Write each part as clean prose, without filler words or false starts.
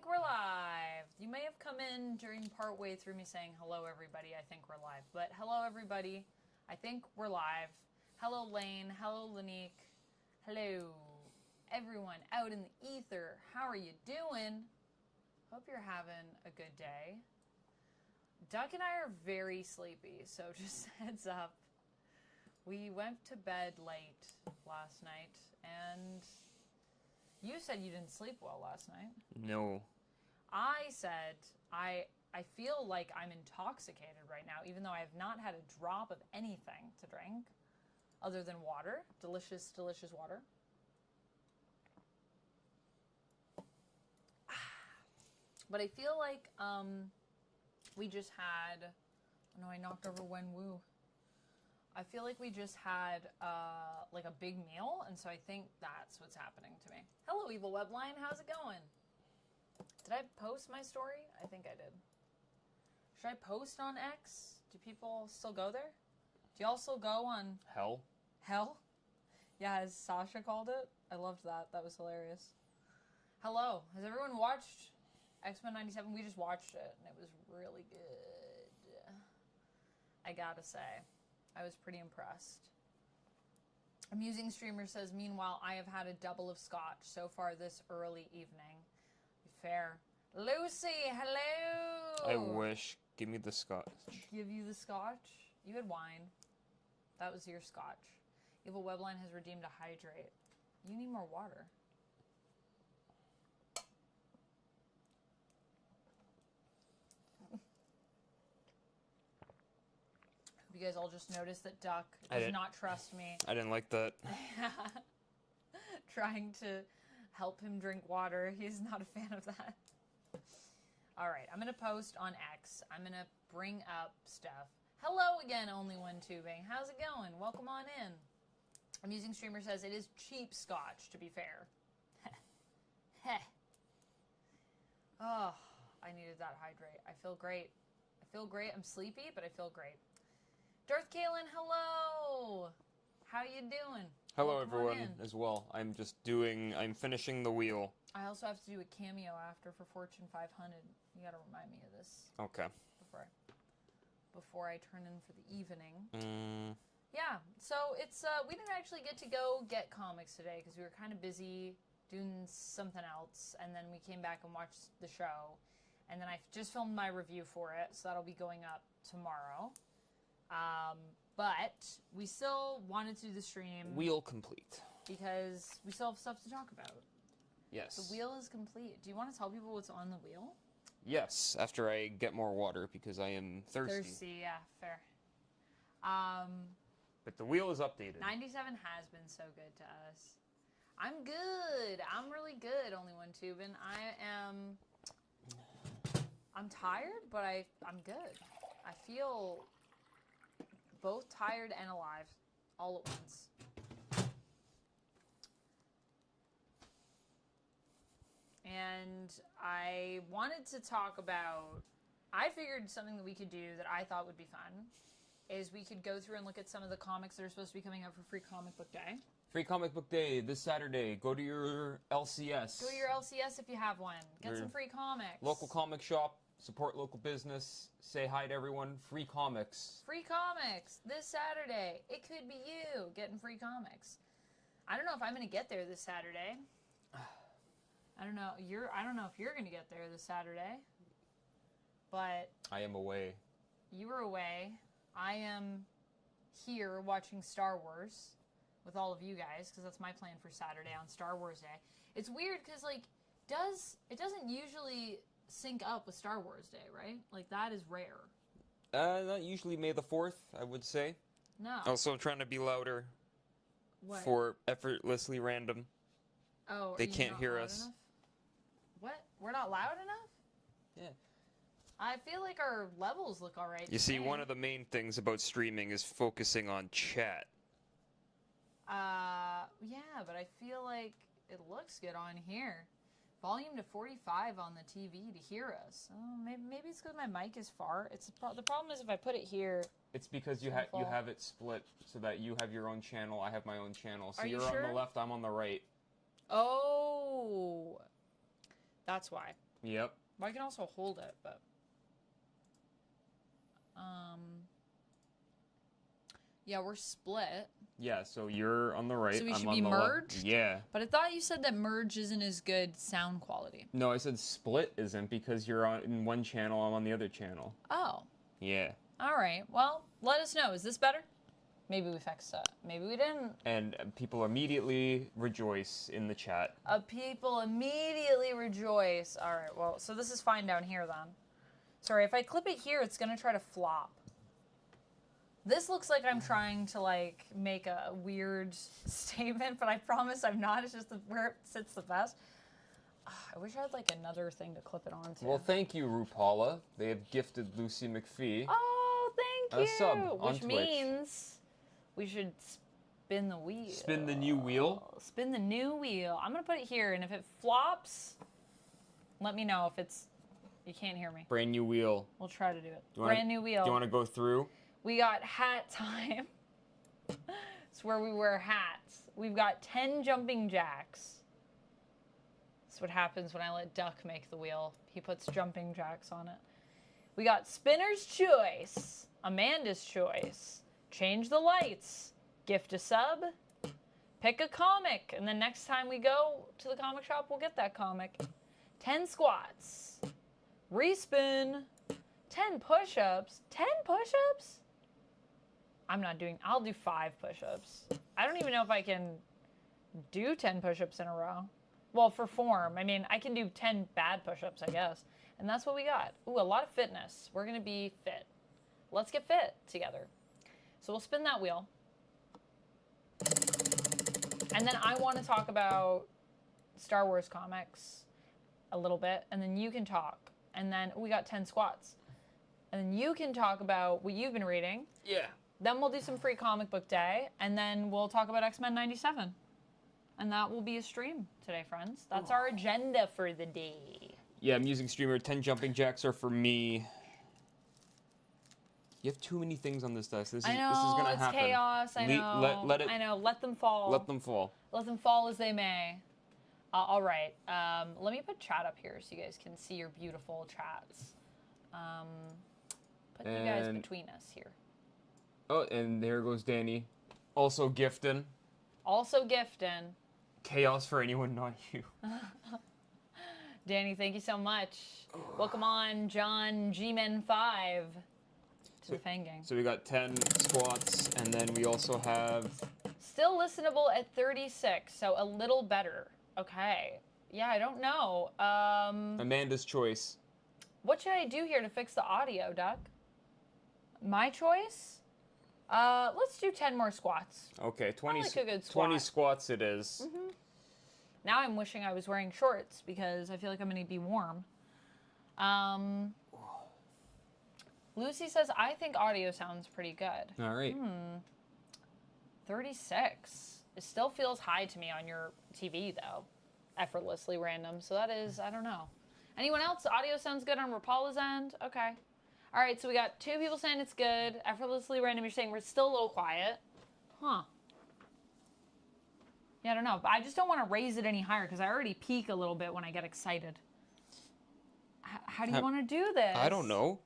we're live. You may have come in during part way through me saying hello everybody, I think we're live. But hello everybody, I think we're live. Hello Lane, hello Lanique, hello everyone out in the ether. How are you doing? Hope you're having a good day. Duck and I are very sleepy, so just heads up. We went to bed late last night, and you said you didn't sleep well last night. No. I said I feel like I'm intoxicated right now, even though I have not had a drop of anything to drink other than water. Delicious, delicious water. But I feel like we just had... Oh no, I knocked over Woooo. I feel like we just had like a big meal, and so I think that's what's happening to me. Hello, Evil Webline. How's it going? Did I post my story? I think I did. Should I post on X? Do people still go there? Do y'all still go on... Hell? Hell? Yeah, as Sasha called it. I loved that. That was hilarious. Hello. Has everyone watched X-Men 97? We just watched it, and it was really good. I gotta say. I was pretty impressed. Amusing Streamer says, meanwhile, I have had a double of scotch so far this early evening. Fair. Lucy, hello! I wish. Give me the scotch. Give you the scotch? You had wine. That was your scotch. Evil Webline has redeemed a hydrate. You need more water. You guys all just noticed that Duck does not trust me. I didn't like that. Trying to help him drink water. He's not a fan of that. Alright, I'm going to post on X. I'm going to bring up stuff. Hello again, Only One Tubing. How's it going? Welcome on in. Amusing Streamer says it is cheap scotch, to be fair. Heh. Oh, I needed that hydrate. I feel great. I feel great. I'm sleepy, but I feel great. Darth Kalen, hello! How you doing? Hello, everyone, as well. I'm finishing the wheel. I also have to do a cameo after for Fortune 500. You gotta remind me of this. Okay. Before I turn in for the evening. Yeah, so it's, we didn't actually get to go get comics today because we were kind of busy doing something else, and then we came back and watched the show, and then I just filmed my review for it, so that'll be going up tomorrow. But we still wanted to do the stream. Wheel complete. Because we still have stuff to talk about. Yes. The wheel is complete. Do you want to tell people what's on the wheel? Yes, after I get more water because I am thirsty. Thirsty, yeah, fair. But the wheel is updated. 97 has been so good to us. I'm good. I'm really good, Only One Tubin. I'm tired, but I'm good. I feel both tired and alive all at once. And I wanted to talk about, I figured something that we could do that I thought would be fun is we could go through and look at some of the comics that are supposed to be coming out for Free Comic Book Day. Free Comic Book Day this Saturday. Go to your LCS. Go to your LCS if you have one. Get some free comics. Local comic shop. Support local business. Say hi to everyone. Free comics. Free comics this Saturday. It could be you getting free comics. I don't know if I'm going to get there this Saturday. I don't know. I don't know if you're going to get there this Saturday. But I am away. You are away. I am here watching Star Wars with all of you guys because that's my plan for Saturday on Star Wars Day. It's weird because like it doesn't usually sync up with Star Wars Day, right? Like, that is rare. Not usually May the 4th, I would say. No. Also, I'm trying to be louder. What? For effortlessly random. Oh, they can't hear us. Enough? What? We're not loud enough? Yeah. I feel like our levels look alright. You see, one of the main things about streaming is focusing on chat. Yeah, but I feel like it looks good on here. Volume to 45 on the TV to hear us. Oh, maybe it's because my mic is far. The problem is if I put it here. It's because you have it split so that you have your own channel, I have my own channel. So you're on the left, I'm on the right. Oh, that's why. Yep. Well, I can also hold it, but... Yeah, we're split. Yeah, so you're on the right. So we I'm should on be the merged? left. Yeah. But I thought you said that merge isn't as good sound quality. No, I said split isn't because you're on in one channel, I'm on the other channel. Oh. Yeah. All right. Well, let us know. Is this better? Maybe we fixed it. Maybe we didn't. And people immediately rejoice in the chat. People immediately rejoice. All right. Well, so this is fine down here then. Sorry, if I clip it here, it's going to try to flop. This looks like I'm trying to, like, make a weird statement, but I promise I'm not. It's just where it sits the best. I wish I had, like, another thing to clip it onto. Well, thank you, RuPaula. They have gifted Lucy McPhee. Oh, thank you. A sub on Which Twitch. means we should spin the wheel. Spin the new wheel? Spin the new wheel. I'm going to put it here, and if it flops, let me know if it's... You can't hear me. Brand new wheel. We'll try to do it. Brand new wheel. Do you want to go through? We got hat time. It's where we wear hats. We've got 10 jumping jacks. That's what happens when I let Duck make the wheel. He puts jumping jacks on it. We got Spinner's Choice. Amanda's Choice. Change the lights. Gift a sub. Pick a comic. And then next time we go to the comic shop, we'll get that comic. 10 squats. Respin. 10 push-ups. 10 push-ups? I'm not doing... I'll do 5 push-ups. I don't even know if I can do 10 push-ups in a row. Well, for form. I mean, I can do 10 bad push-ups, I guess. And that's what we got. Ooh, a lot of fitness. We're going to be fit. Let's get fit together. So we'll spin that wheel. And then I want to talk about Star Wars comics a little bit. And then you can talk. And then we got 10 squats. And then you can talk about what you've been reading. Yeah. Then we'll do some free comic book day. And then we'll talk about X-Men 97. And that will be a stream today, friends. That's our agenda for the day. Yeah, I'm using streamer. 10 jumping jacks are for me. You have too many things on this dice. This is going to happen. It's chaos. I know. Let it. I know. Let them fall. Let them fall. Let them fall as they may. All right. Let me put chat up here so you guys can see your beautiful chats. Put you guys between us here. Oh, and there goes Danny. Also gifting. Also gifting. Chaos for anyone, not you. Danny, thank you so much. Welcome on, John G-Men 5 to the Fanging. So we got 10 squats, and then we also have... Still listenable at 36, so a little better. Okay. Yeah, I don't know. Amanda's choice. What should I do here to fix the audio, Duck? My choice? Let's do 10 more squats. Okay, 20, like a good squat. 20 squats it is. Mm-hmm. Now I'm wishing I was wearing shorts because I feel like I'm going to be warm. Lucy says, I think audio sounds pretty good. All right. 36. It still feels high to me on your TV, though. Effortlessly random. So that is, I don't know. Anyone else? Audio sounds good on Rapala's end? Okay. All right, so we got 2 people saying it's good. Effortlessly random, you're saying we're still a little quiet. Huh. Yeah, I don't know. But I just don't want to raise it any higher because I already peak a little bit when I get excited. How do you want to do this? I don't know.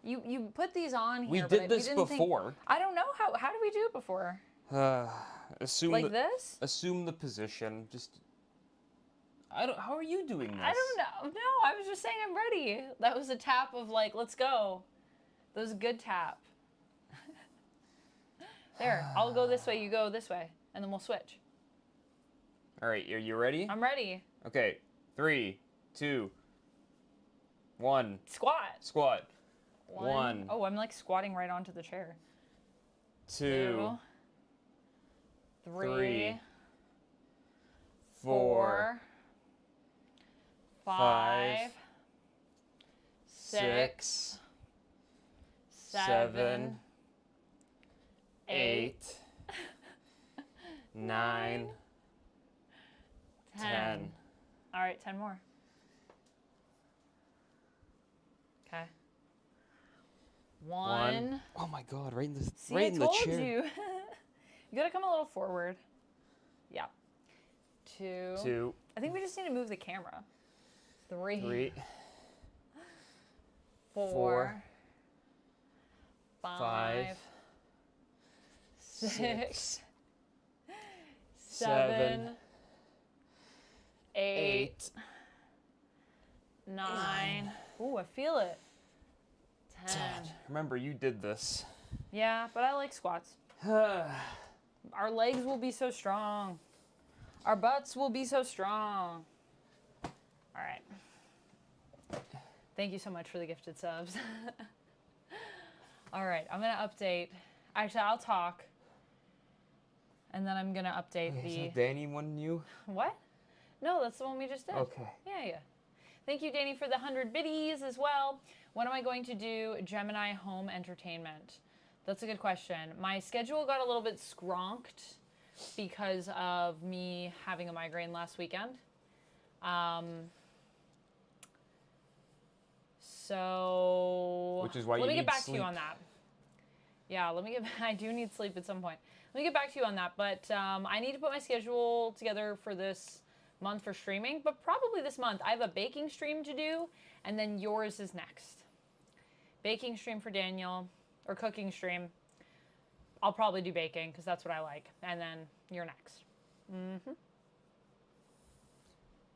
You put these on here. We did this before. I don't know. How did we do it before? Assume like this? Assume the position. Just... How are you doing this? I don't know. No, I was just saying I'm ready. That was a tap of like, let's go. That was a good tap. There, I'll go this way, you go this way, and then we'll switch. All right, are you ready? I'm ready. Okay, 3, 2, 1. Squat. Squat. 1. Oh, I'm like squatting right onto the chair. 2. 3. 4. 5. 6. 7. 8. 9. 10. All right, 10 more. Okay. 1. Oh my God! Right in the See, right in the chair. I told you. You gotta come a little forward. Yeah. 2. 2. I think we just need to move the camera. 3, 4, 4, 5, 6, 6, 7, 8, 9. Ooh, I feel it. 10. Remember, you did this. Yeah, but I like squats. Our legs will be so strong. Our butts will be so strong. All right. Thank you so much for the gifted subs. All right, I'm going to update. Actually, I'll talk. And then I'm going to update the... Is that Danny one new? What? No, that's the one we just did. Okay. Yeah. Thank you, Danny, for the 100 biddies as well. When am I going to do Gemini home entertainment? That's a good question. My schedule got a little bit skronked because of me having a migraine last weekend. So... Which is why let me you get need back sleep. to you on that. Yeah, I do need sleep at some point. Let me get back to you on that, but I need to put my schedule together for this month for streaming, but probably this month. I have a baking stream to do, and then yours is next. Baking stream for Daniel, or cooking stream. I'll probably do baking, because that's what I like, and then you're next.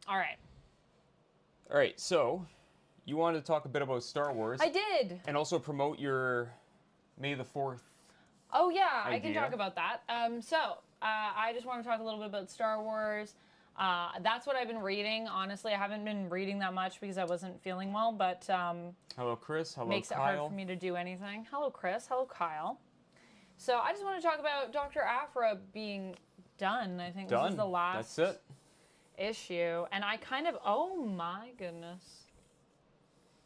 All right, so you wanted to talk a bit about Star Wars. I did! And also promote your May the 4th. Oh, yeah, idea. I can talk about that. I just want to talk a little bit about Star Wars. That's what I've been reading. Honestly, I haven't been reading that much because I wasn't feeling well, but Hello, Chris. Hello, makes Kyle. it hard for me to do anything. Hello, Chris. Hello, Kyle. So I just want to talk about Doctor Aphra being done. I think this is the last That's it. issue. And I kind of, oh my goodness.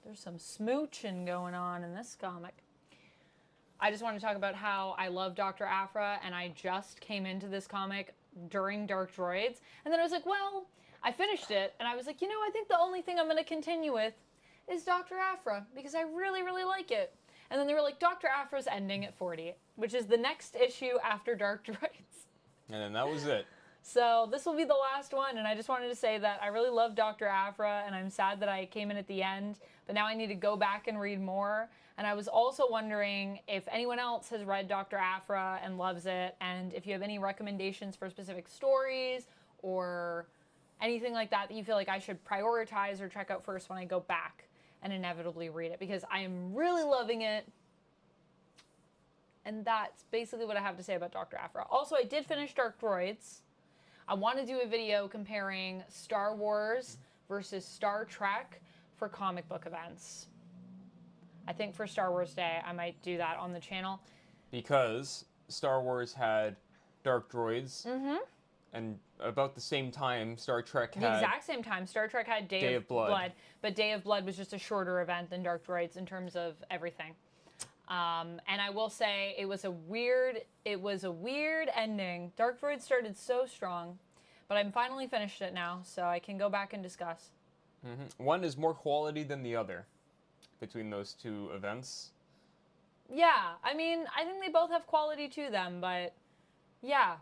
There's some smooching going on in this comic. I just want to talk about how I love Doctor Aphra, and I just came into this comic during Dark Droids. And then I was like, well, I finished it, and I was like, I think the only thing I'm going to continue with is Doctor Aphra, because I really, really like it. And then they were like, Doctor Aphra's ending at 40, which is the next issue after Dark Droids. And then that was it. So this will be the last one, and I just wanted to say that I really love Doctor Aphra, and I'm sad that I came in at the end, but now I need to go back and read more. And I was also wondering if anyone else has read Doctor Aphra and loves it, and if you have any recommendations for specific stories or anything like that that you feel like I should prioritize or check out first when I go back and inevitably read it, because I am really loving it. And that's basically what I have to say about Doctor Aphra. Also, I did finish Dark Droids. I want to do a video comparing Star Wars versus Star Trek for comic book events. I think for Star Wars Day, I might do that on the channel. Because Star Wars had Dark Droids, and about the same time, Star Trek had... The exact same time. Star Trek had Day of Blood, but Day of Blood was just a shorter event than Dark Droids in terms of everything. And I will say, it was a weird ending. Dark Droids started so strong, but I'm finally finished it now, so I can go back and discuss. One is more quality than the other between those two events. Yeah, I mean, I think they both have quality to them, but yeah.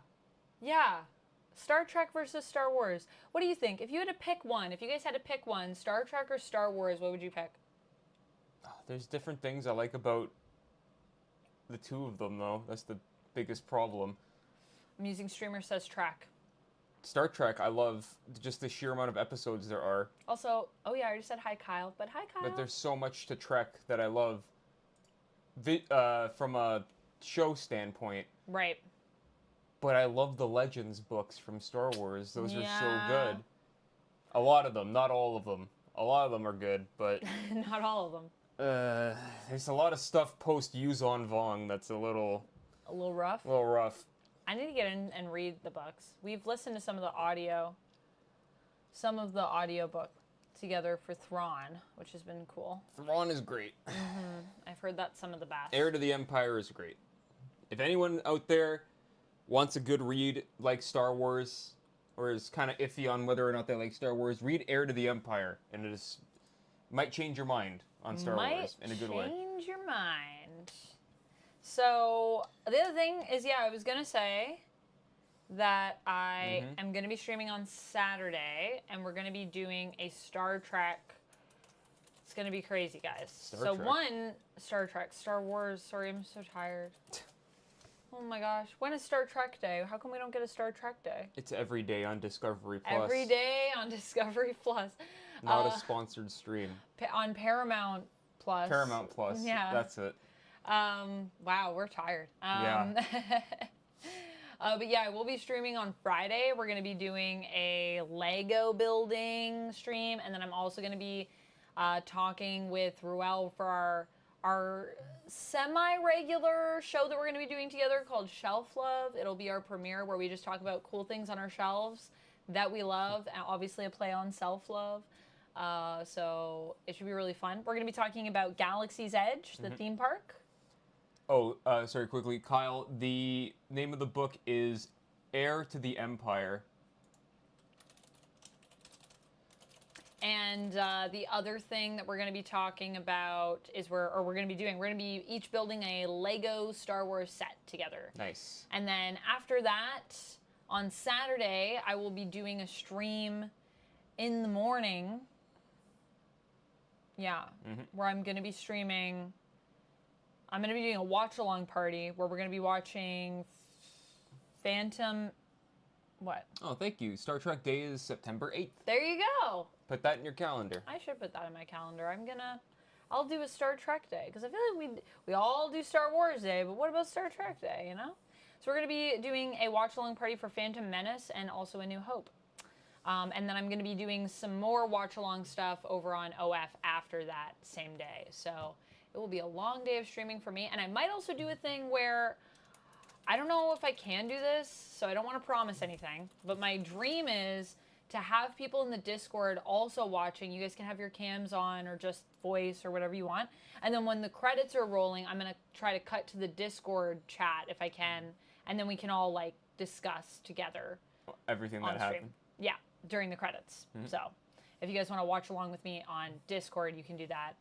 Star Trek versus Star Wars. What do you think? If you had to pick one, if you guys had to pick one, Star Trek or Star Wars, what would you pick? There's different things I like about the two of them, though. That's the biggest problem. Amusing Streamer says Trek. Star Trek, I love just the sheer amount of episodes there are. Also, oh yeah, I already said hi, Kyle, but hi, Kyle. But there's so much to Trek that I love from a show standpoint. Right. But I love the Legends books from Star Wars. Those are so Yeah. good. A lot of them, not all of them. A lot of them are good, but... Not all of them. There's a lot of stuff post-Yuzon Vong that's a little rough? A little rough. I need to get in and read the books. We've listened to some of the audiobook together for Thrawn, which has been cool. Thrawn is great. I've heard that's some of the best. Heir to the Empire is great. If anyone out there wants a good read like Star Wars, or is kind of iffy on whether or not they like Star Wars, read Heir to the Empire, and it might change your mind on Star Wars in a good way. Might change your mind. So, the other thing is, yeah, I was going to say, that I am going to be streaming on Saturday, and we're going to be doing a Star Trek. It's going to be crazy, guys. Star Trek. Star Wars. Sorry, I'm so tired. Oh my gosh. When is Star Trek Day? How come we don't get a Star Trek Day? It's every day on Discovery Plus. Every day on Discovery Plus. Not a sponsored stream. On Paramount Plus. Paramount Plus. Yeah. That's it. Wow, we're tired. Yeah. But yeah, we'll be streaming on Friday. We're going to be doing a Lego building stream. And then I'm also going to be talking with Ruel for our semi-regular show that we're going to be doing together called Shelf Love. It'll be our premiere where we just talk about cool things on our shelves that we love, and obviously a play on self-love. So it should be really fun. We're going to be talking about Galaxy's Edge, the theme park. Oh, sorry, quickly. Kyle, the name of the book is Heir to the Empire. And the other thing that we're going to be talking about is we're going to be each building a Lego Star Wars set together. Nice. And then after that, on Saturday, I will be doing a stream in the morning. Yeah, where I'm going to be streaming. I'm going to be doing a watch-along party where we're going to be watching Phantom... What? Oh, thank you. Star Trek Day is September 8th. There you go. Put that in your calendar. I should put that in my calendar. I'll do a Star Trek Day, because I feel like we all do Star Wars Day, but what about Star Trek Day, you know? So we're going to be doing a watch-along party for Phantom Menace and also A New Hope. And then I'm going to be doing some more watch-along stuff over on OF after that same day. So it will be a long day of streaming for me. And I might also do a thing where, I don't know if I can do this, so I don't want to promise anything, but my dream is to have people in the Discord also watching. You guys can have your cams on or just voice or whatever you want. And then when the credits are rolling, I'm going to try to cut to the Discord chat if I can. And then we can all, like, discuss together. Everything that happened. Yeah, during the credits. So if you guys want to watch along with me on Discord, you can do that.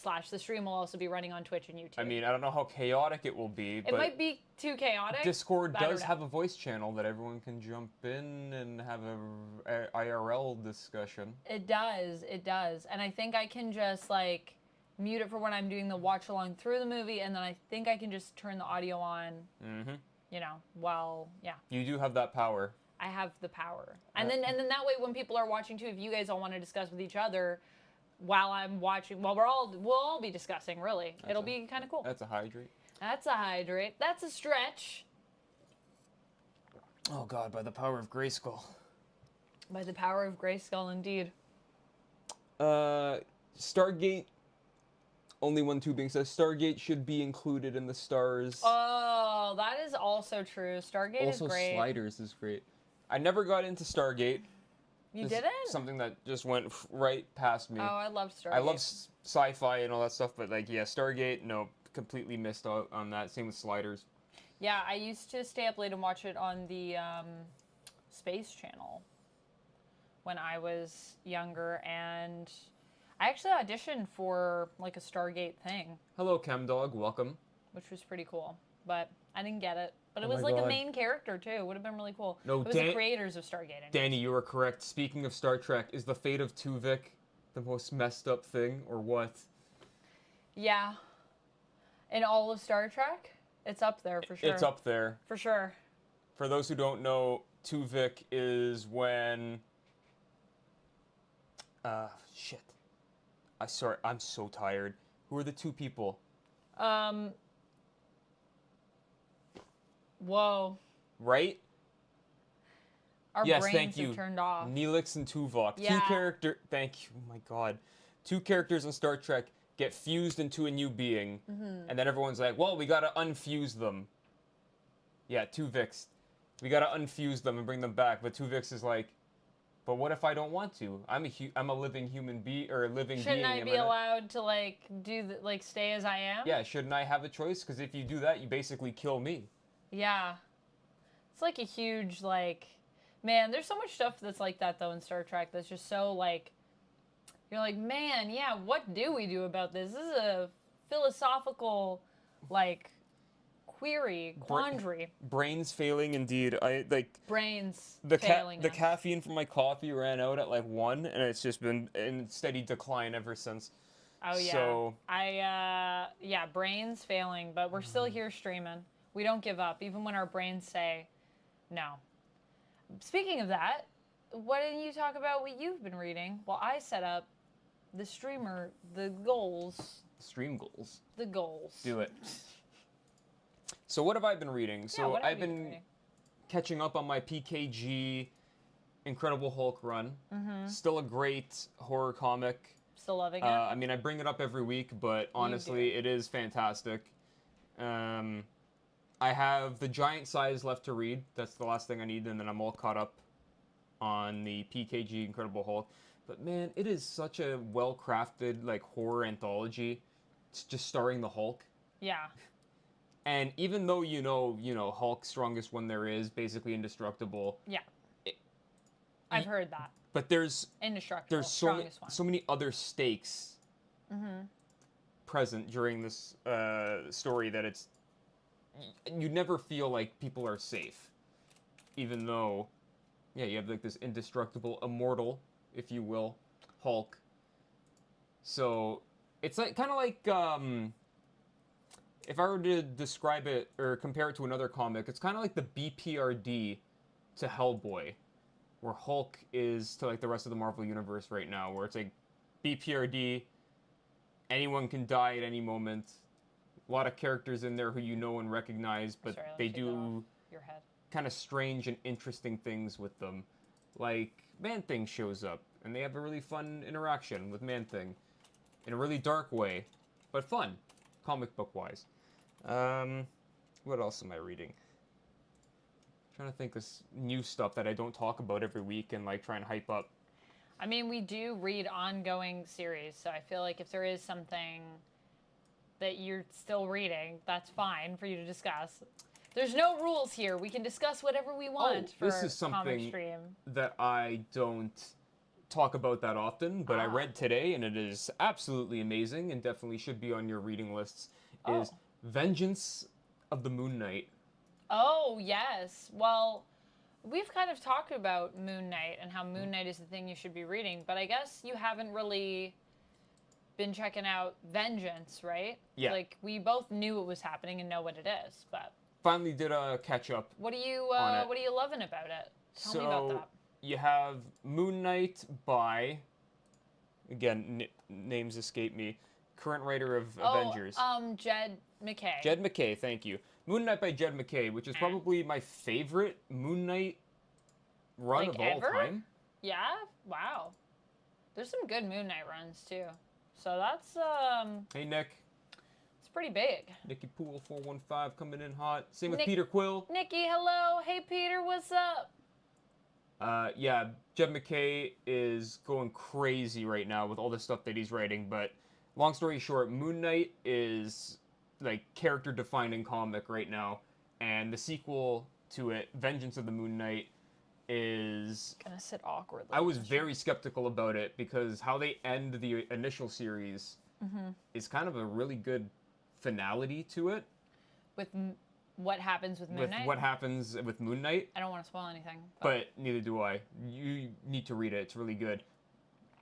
/ the stream will also be running on Twitch and YouTube. I mean, I don't know how chaotic it will be, but... It might be too chaotic. Discord does have a voice channel that everyone can jump in and have a IRL discussion. It does. And I think I can just, like, mute it for when I'm doing the watch-along through the movie, and then I think I can just turn the audio on, you know, while, yeah. You do have that power. I have the power. And then that way when people are watching, too, if you guys all want to discuss with each other... While I'm watching, we'll all be discussing, really. It'll be kind of cool. That's a hydrate. That's a hydrate. That's a stretch. Oh, God, by the power of Grayskull. By the power of Grayskull, indeed. Stargate, only one tubing says, Stargate should be included in the stars. Oh, that is also true. Stargate is great. Also, Sliders is great. I never got into Stargate. You didn't? Something that just went right past me. Oh, I love Stargate. I love sci-fi and all that stuff, but like, yeah, Stargate, no, completely missed out on that. Same with Sliders. Yeah, I used to stay up late and watch it on the Space Channel when I was younger, and I actually auditioned for like a Stargate thing. Hello, ChemDog, welcome. Which was pretty cool, but I didn't get it. But it was like a main character, too. It would have been really cool. No, it was the creators of Stargate. Danny, you are correct. Speaking of Star Trek, is the fate of Tuvok the most messed up thing, or what? Yeah. In all of Star Trek, it's up there, for sure. It's up there. For sure. For those who don't know, Tuvok is when... shit. I'm so tired. Who are the two people? Whoa. Right? Our brains are turned off. Neelix and Tuvok. Yeah. Thank you. Oh my God. Two characters in Star Trek get fused into a new being, and then everyone's like, well, we gotta unfuse them. Yeah, Tuvix. We gotta unfuse them and bring them back, but Tuvix is like, but what if I don't want to? I'm a living human being, or a living being. Shouldn't I be allowed to, like, stay as I am? Yeah, shouldn't I have a choice? Because if you do that, you basically kill me. Yeah. It's like a huge, like... Man, there's so much stuff that's like that, though, in Star Trek that's just so, like... You're like, man, yeah, what do we do about this? This is a philosophical, like, quandary. Brains failing indeed. I like Brains the failing the us. caffeine from my coffee ran out at like 1, and it's just been in steady decline ever since. Oh yeah. So yeah, brains failing, but we're still here streaming. We don't give up, even when our brains say no. Speaking of that, why didn't you talk about what you've been reading? Well, I set up the goals. stream goals. The goals. Do it. So what have I been reading? So what have I've you been reading? catching up on my PKG Incredible Hulk run. Still a great horror comic. Still loving it? I mean, I bring it up every week, but honestly, it is fantastic. I have the giant size left to read. That's the last thing I need, and then I'm all caught up on the PKG Incredible Hulk. But man, it is such a well-crafted like horror anthology. It's just starring the Hulk. Yeah. And even though you know Hulk's strongest one there is, basically indestructible. Yeah. I've heard that. But there's Indestructible. so many other stakes present during this story that you never feel like people are safe, even though you have like this indestructible, immortal, if you will, Hulk. So it's like kind of like if I were to describe it or compare it to another comic, it's kind of like the BPRD to Hellboy, where Hulk is to like the rest of the Marvel Universe right now, where it's like BPRD, anyone can die at any moment. A lot of characters in there who you know and recognize, but they do kind of strange and interesting things with them. Like Man-Thing shows up, and they have a really fun interaction with Man-Thing in a really dark way, but fun, comic book-wise. What else am I reading? Trying to think of new stuff that I don't talk about every week and like try and hype up. I mean, we do read ongoing series, so I feel like if there is something that you're still reading, that's fine for you to discuss. There's no rules here. We can discuss whatever we want for this is comic something stream. that I don't talk about that often, but I read today and it is absolutely amazing and definitely should be on your reading lists. Is Vengeance of the Moon Knight. Oh, yes. Well, we've kind of talked about Moon Knight and how Moon Knight is the thing you should be reading, but I guess you haven't really been checking out Vengeance, right? Yeah. Like, we both knew it was happening and know what it is, but... Finally did a catch-up. What are you loving about it? Tell me about that. You have Moon Knight by... Again, names escape me. Current writer of Avengers. Jed McKay. Jed McKay, thank you. Moon Knight by Jed McKay, which is probably my favorite Moon Knight run of all time. Yeah? Wow. There's some good Moon Knight runs, too. So that's, Hey, Nick. It's pretty big. Nicky Pool 415 coming in hot. Same with Peter Quill. Nikki, hello. Hey, Peter, what's up? Yeah, Jed McKay is going crazy right now with all the stuff that he's writing, but long story short, Moon Knight is like character-defining comic right now, and the sequel to it, Vengeance of the Moon Knight, is... Gonna sit awkwardly. I was very skeptical about it because how they end the initial series is kind of a really good finality to it. With what happens with Moon Knight? With what happens with Moon Knight. I don't want to spoil anything. But neither do I. You need to read it. It's really good.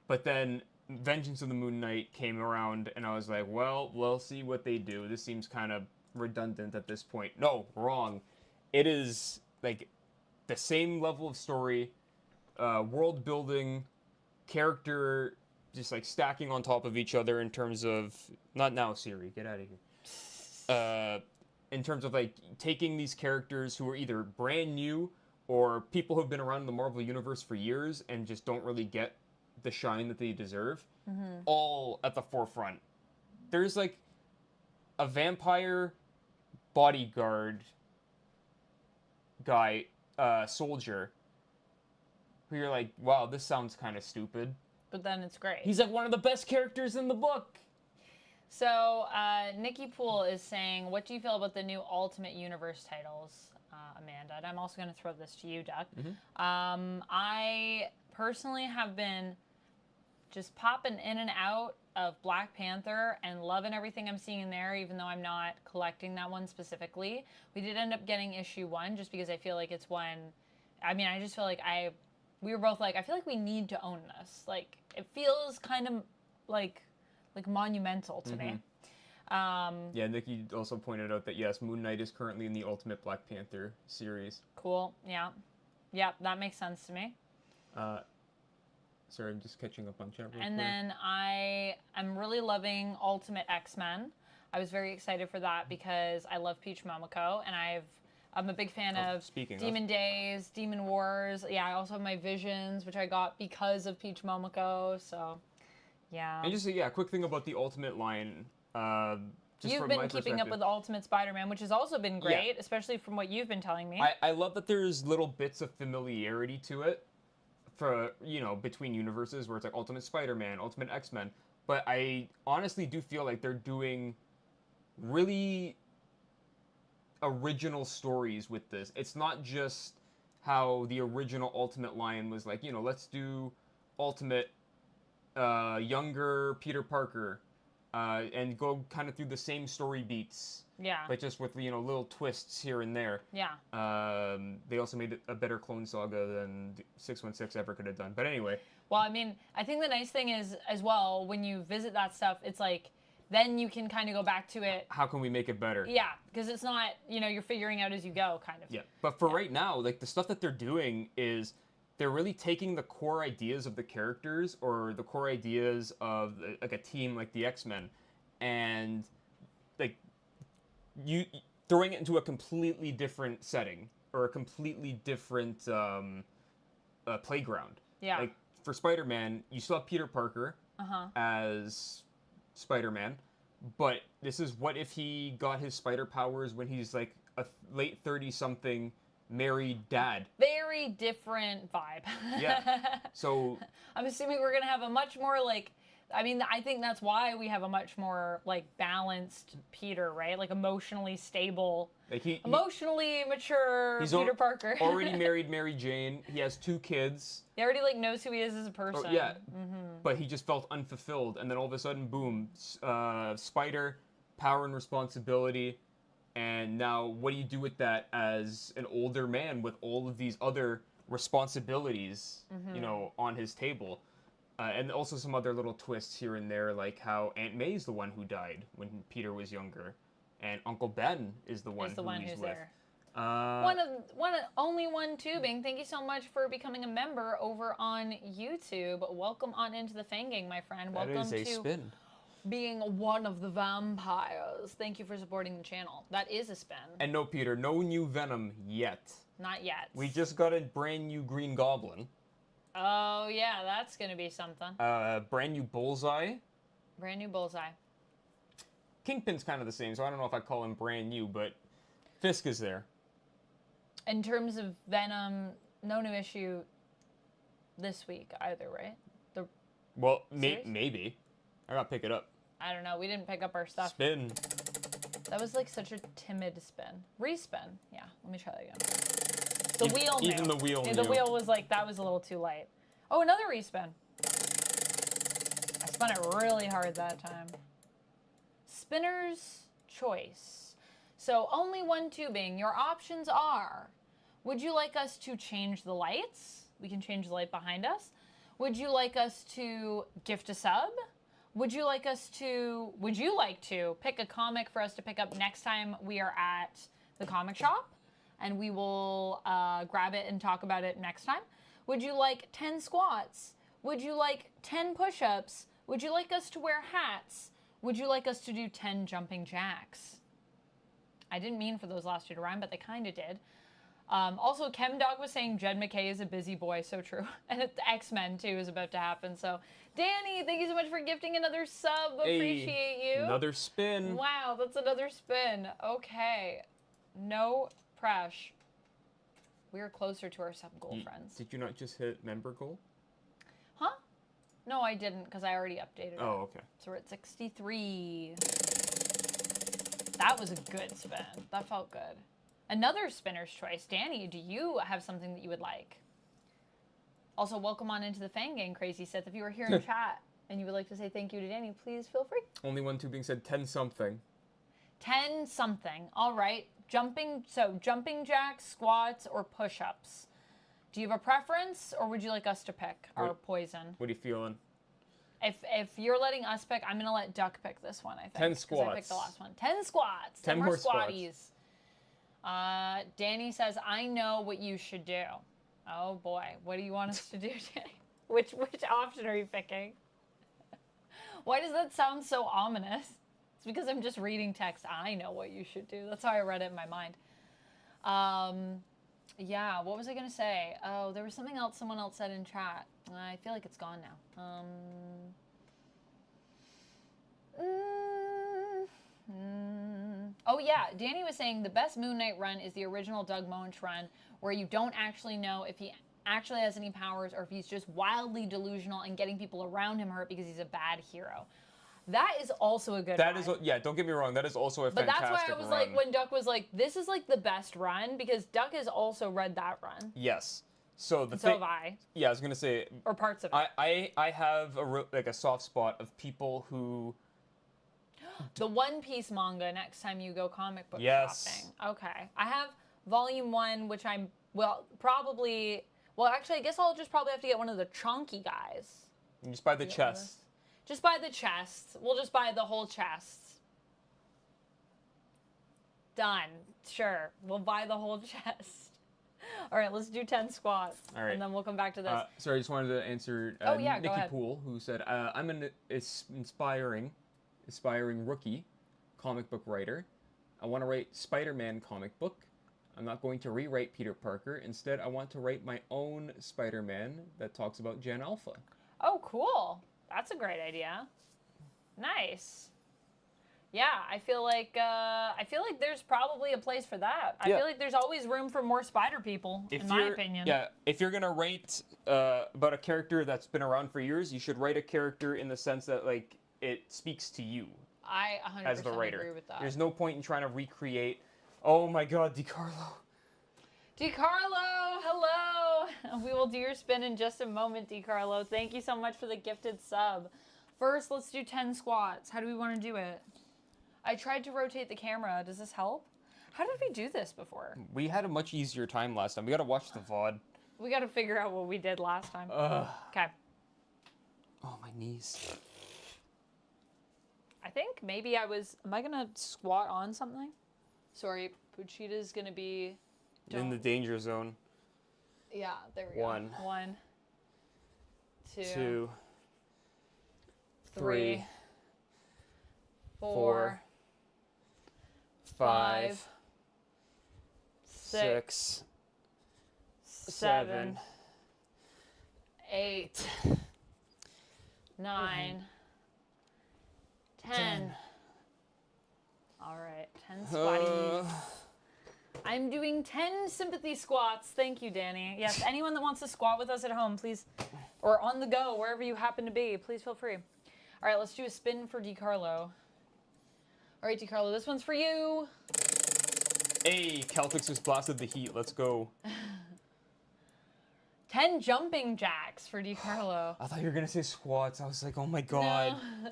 But then Vengeance of the Moon Knight came around, and I was like, well, we'll see what they do. This seems kind of redundant at this point. No, wrong. It is, like, the same level of story, world building, character, just, like, stacking on top of each other in terms of... Not now, Siri. Get out of here. In terms of, like, taking these characters who are either brand new or people who've been around in the Marvel Universe for years and just don't really get the shine that they deserve, all at the forefront. There's like a vampire bodyguard guy, soldier, who you're like, wow, this sounds kind of stupid. But then it's great. He's like one of the best characters in the book. So, Nikki Poole is saying, what do you feel about the new Ultimate Universe titles, Amanda? And I'm also going to throw this to you, Duck. I personally have been just popping in and out of Black Panther and loving everything I'm seeing in there, even though I'm not collecting that one specifically. We did end up getting issue 1 just because I feel like it's one. I mean, I just feel like we were both like, I feel like we need to own this. Like, it feels kind of like monumental to me. Yeah, Nikki also pointed out that yes, Moon Knight is currently in the Ultimate Black Panther series. Cool. Yeah. Yep, that makes sense to me. Sorry, I'm just catching up on chat real And quick. then I'm really loving Ultimate X-Men. I was very excited for that because I love Peach Momoko, and I'm a big fan of Demon Days, Demon Wars. Yeah, I also have my Visions, which I got because of Peach Momoko. So, yeah. And just a quick thing about the Ultimate line. You've been keeping up with the Ultimate Spider-Man, which has also been great, especially from what you've been telling me. I love that there's little bits of familiarity to it, for between universes where it's like Ultimate Spider-Man, Ultimate X-Men. But I honestly do feel like they're doing really original stories with this. It's not just how the original Ultimate line was like, let's do Ultimate younger Peter Parker. And go kind of through the same story beats. Yeah. But just with, little twists here and there. Yeah. They also made a better Clone Saga than 616 ever could have done. But anyway. Well, I mean, I think the nice thing is, as well, when you visit that stuff, it's like, then you can kind of go back to it. How can we make it better? Yeah, because it's not, you're figuring out as you go, kind of. Yeah. But for right now, like, the stuff that they're doing is they're really taking the core ideas of the characters or the core ideas of like a team like the X-Men and like you throwing it into a completely different setting or a completely different playground. Yeah. Like for Spider-Man, you still have Peter Parker as Spider-Man, but this is what if he got his spider powers when he's like a late 30-something married dad. Very different vibe. Yeah. So I'm assuming we're gonna have a much more like, I think that's why we have a much more like balanced Peter, right? Like emotionally stable, like emotionally mature Peter Parker. Already married Mary Jane. He has 2 kids. He already like knows who he is as a person. Oh, yeah. But he just felt unfulfilled, and then all of a sudden, boom, Spider, power and responsibility. And now, what do you do with that as an older man with all of these other responsibilities, on his table? And also some other little twists here and there, like how Aunt May's the one who died when Peter was younger, and Uncle Ben is the one who's with. There. Only one tubing. Thank you so much for becoming a member over on YouTube. Welcome on into the Fanging, my friend. Welcome that is a spin. Being one of the vampires. Thank you for supporting the channel. That is a spin. And no, Peter, no new Venom yet. Not yet. We just got a brand new Green Goblin. Oh, yeah, that's going to be something. Brand new Bullseye. Brand new Bullseye. Kingpin's kind of the same, so I don't know if I'd call him brand new, but Fisk is there. In terms of Venom, no new issue this week either, right? Maybe. I gotta pick it up. I don't know. We didn't pick up our stuff. Spin. That was like such a timid spin. Respin. Yeah, let me try that again. The wheel knew. Even the wheel knew. The wheel was like, that was a little too light. Oh, another respin. I spun it really hard that time. Spinner's choice. So only one tubing. Your options are, would you like us to change the lights? We can change the light behind us. Would you like us to gift a sub? Would you like to pick a comic for us to pick up next time we are at the comic shop? And we will grab it and talk about it next time. Would you like 10 squats? Would you like 10 push-ups? Would you like us to wear hats? Would you like us to do 10 jumping jacks? I didn't mean for those last 2 to rhyme, but they kind of did. Also, ChemDog was saying Jed McKay is a busy boy, so true. And the X-Men, too, is about to happen. So, Danny, thank you so much for gifting another sub. Appreciate you. Another spin. Wow, that's another spin. Okay. No pressure. We are closer to our sub goal, friends. Did you not just hit member goal? Huh? No, I didn't, because I already updated it. Oh, okay. So we're at 63. That was a good spin. That felt good. Another spinner's choice. Danny, do you have something that you would like? Also, welcome on into the fan gang, Crazy Seth. If you were here in chat and you would like to say thank you to Danny, please feel free. Only one tubing said 10 something. 10 something. All right. Jumping jacks, squats, or push-ups. Do you have a preference, or would you like us to pick our poison? What are you feeling? If you're letting us pick, I'm going to let Duck pick this one, I think. 10 squats. I picked the last one. 10 squats. 10 more squats. squatties. Danny says, I know what you should do. Oh, boy. What do you want us to do, Danny? Which option are you picking? Why does that sound so ominous? It's because I'm just reading text. I know what you should do. That's how I read it in my mind. Yeah, what was I going to say? Oh, there was something else someone else said in chat. I feel like it's gone now. Oh, yeah. Danny was saying the best Moon Knight run is the original Doug Moench run, where you don't actually know if he actually has any powers or if he's just wildly delusional and getting people around him hurt because he's a bad hero. That is also a good run. Yeah, don't get me wrong. That is also a But fantastic that's why I was run. like, when Duck was like, this is like the best run, because Duck has also read that run. Yes. So So have I. Yeah, I was gonna say. Or parts of it. I have a soft spot of people who. The One Piece manga next time you go comic book Yes. shopping. Okay. I have volume 1, which I'm, probably, actually, I guess I'll just probably have to get one of the chunky guys. You just buy the chest. Just buy the chest. We'll just buy the whole chest. Done. Sure. We'll buy the whole chest. All right, let's do 10 squats. All right. And then we'll come back to this. Sorry, I just wanted to answer Oh, yeah, go Nikki ahead. Poole, who said, I'm an aspiring rookie comic book writer. I want to write Spider-Man comic book. I'm not going to rewrite Peter Parker. Instead, I want to write my own Spider-Man that talks about Gen Alpha. Oh, cool. That's a great idea. Nice. Yeah, I feel like there's probably a place for that. I Yeah. feel like there's always room for more spider people, in my opinion. Yeah, if you're gonna write about a character that's been around for years, you should write a character in the sense that like it speaks to you I 100% as the writer. agree with that. There's no point in trying to recreate. Oh my God, DiCarlo. DiCarlo, hello. We will do your spin in just a moment, DiCarlo. Thank you so much for the gifted sub. First, let's do 10 squats. How do we want to do it? I tried to rotate the camera. Does this help? How did we do this before? We had a much easier time last time. We gotta watch the VOD. We got to figure out what we did last time. Okay. Oh, my knees. I think maybe am I going to squat on something? Sorry, Puchita's going to be... In the danger zone. Yeah, there we go. 1. 1, 2, 2. 3, 4, 5, 6, 7, 8, 9, 10. All right, 10 squatties. I'm doing 10 sympathy squats. Thank you, Danny. Yes, anyone that wants to squat with us at home, please, or on the go, wherever you happen to be, please feel free. All right, let's do a spin for DiCarlo. All right, DiCarlo, this one's for you. Hey, Celtics just blasted the Heat. Let's go. 10 jumping jacks for DiCarlo. I thought you were gonna say squats. I was like, oh my God. No.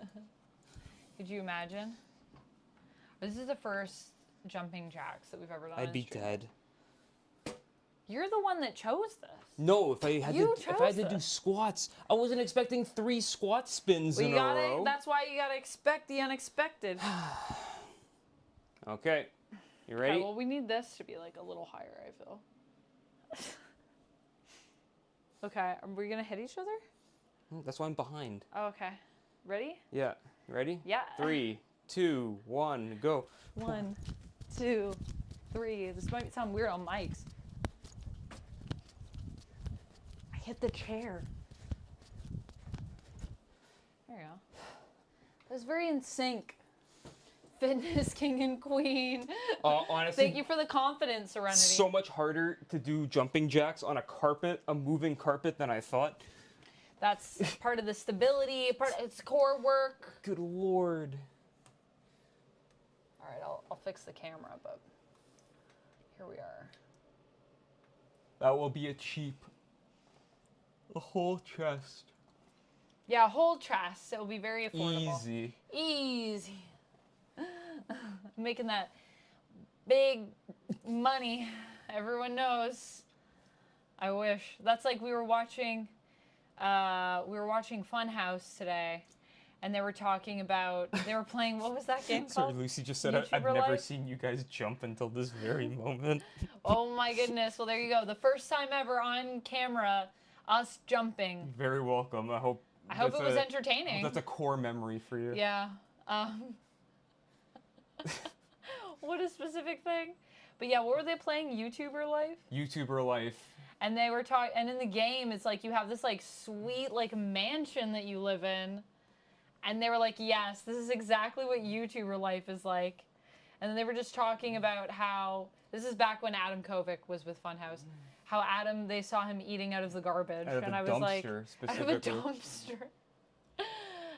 Could you imagine? This is the first jumping jacks that we've ever done. I'd be stream. dead. You're the one that chose this. No, if I had to do this. squats, I wasn't expecting 3 squat spins in a row. That's why you gotta expect the unexpected. Okay, you ready? Okay, well, we need this to be like a little higher, I feel. Okay, are we gonna hit each other? That's why I'm behind. Oh, okay. Ready? Yeah, you ready? Yeah. 3, 2, 1, go. 1, 2, 3. This might sound weird on mics. I hit the chair. There you go. That was very in sync. Fitness king and queen. Honestly, Thank you for the confidence, Serenity. so much harder to do jumping jacks on a moving carpet than I thought. That's part of the stability, it's core work. Good Lord. All right, I'll fix the camera, but here we are. That will be a cheap A whole chest. Yeah, a whole chest. It'll be very affordable. Easy. Easy. Making that big money. Everyone knows. I wish. That's like we were watching Funhouse today, and they were talking about, they were playing, what was that game Sorry, called? Lucy just said, I've YouTuber never Life? seen you guys jump until this very moment. Oh my goodness. Well, there you go. The first time ever on camera, us jumping. Very welcome. I hope it was entertaining. That's a core memory for you. Yeah. What a specific thing. But yeah, what were they playing? YouTuber Life? YouTuber Life. And they were talking, and in the game, it's like you have this like sweet like mansion that you live in. And they were like, yes, this is exactly what YouTuber life is like. And then they were just talking about how, this is back when Adam Kovic was with Funhouse, how Adam, they saw him eating out of the garbage. Out of and a I was dumpster, like, specifically. out of a dumpster.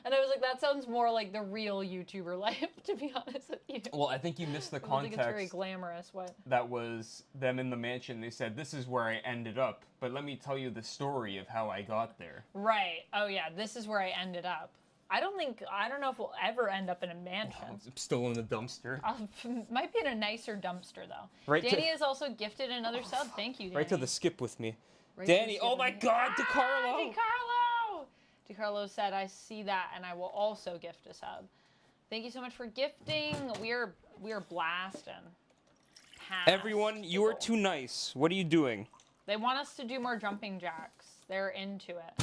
And I was like, that sounds more like the real YouTuber life, to be honest with you. Well, I think you missed the I don't context. think it's very glamorous. What? That was them in the mansion. They said, this is where I ended up, but let me tell you the story of how I got there. Right. Oh yeah, this is where I ended up. I don't know if we'll ever end up in a mansion. I'm still in the dumpster. Might be in a nicer dumpster though. Right Danny has also gifted another sub. Thank you, Danny. Right to the skip with me. Right to the Danny, skip oh with my me. God, DeCarlo! DeCarlo! DeCarlo said, I see that and I will also gift a sub. Thank you so much for gifting. We are blasting. Past Everyone, you are too nice. What are you doing? They want us to do more jumping jacks. They're into it.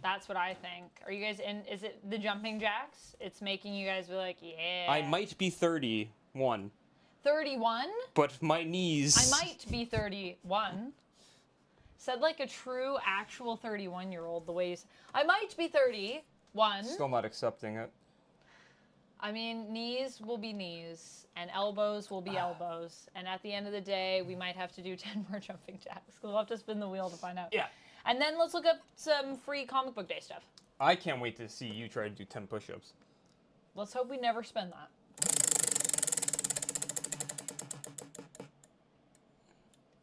That's what I think. Are you guys in? Is it the jumping jacks? It's making you guys be like, yeah. I might be 31. 31? But my knees... I might be 31. Said like a true, actual 31-year-old, the way you... I might be 31. Still not accepting it. I mean, knees will be knees, and elbows will be elbows. And at the end of the day, we might have to do 10 more jumping jacks. We'll have to spin the wheel to find out. Yeah. And then let's look up some free comic book day stuff. I can't wait to see you try to do 10 push-ups. Let's hope we never spend that.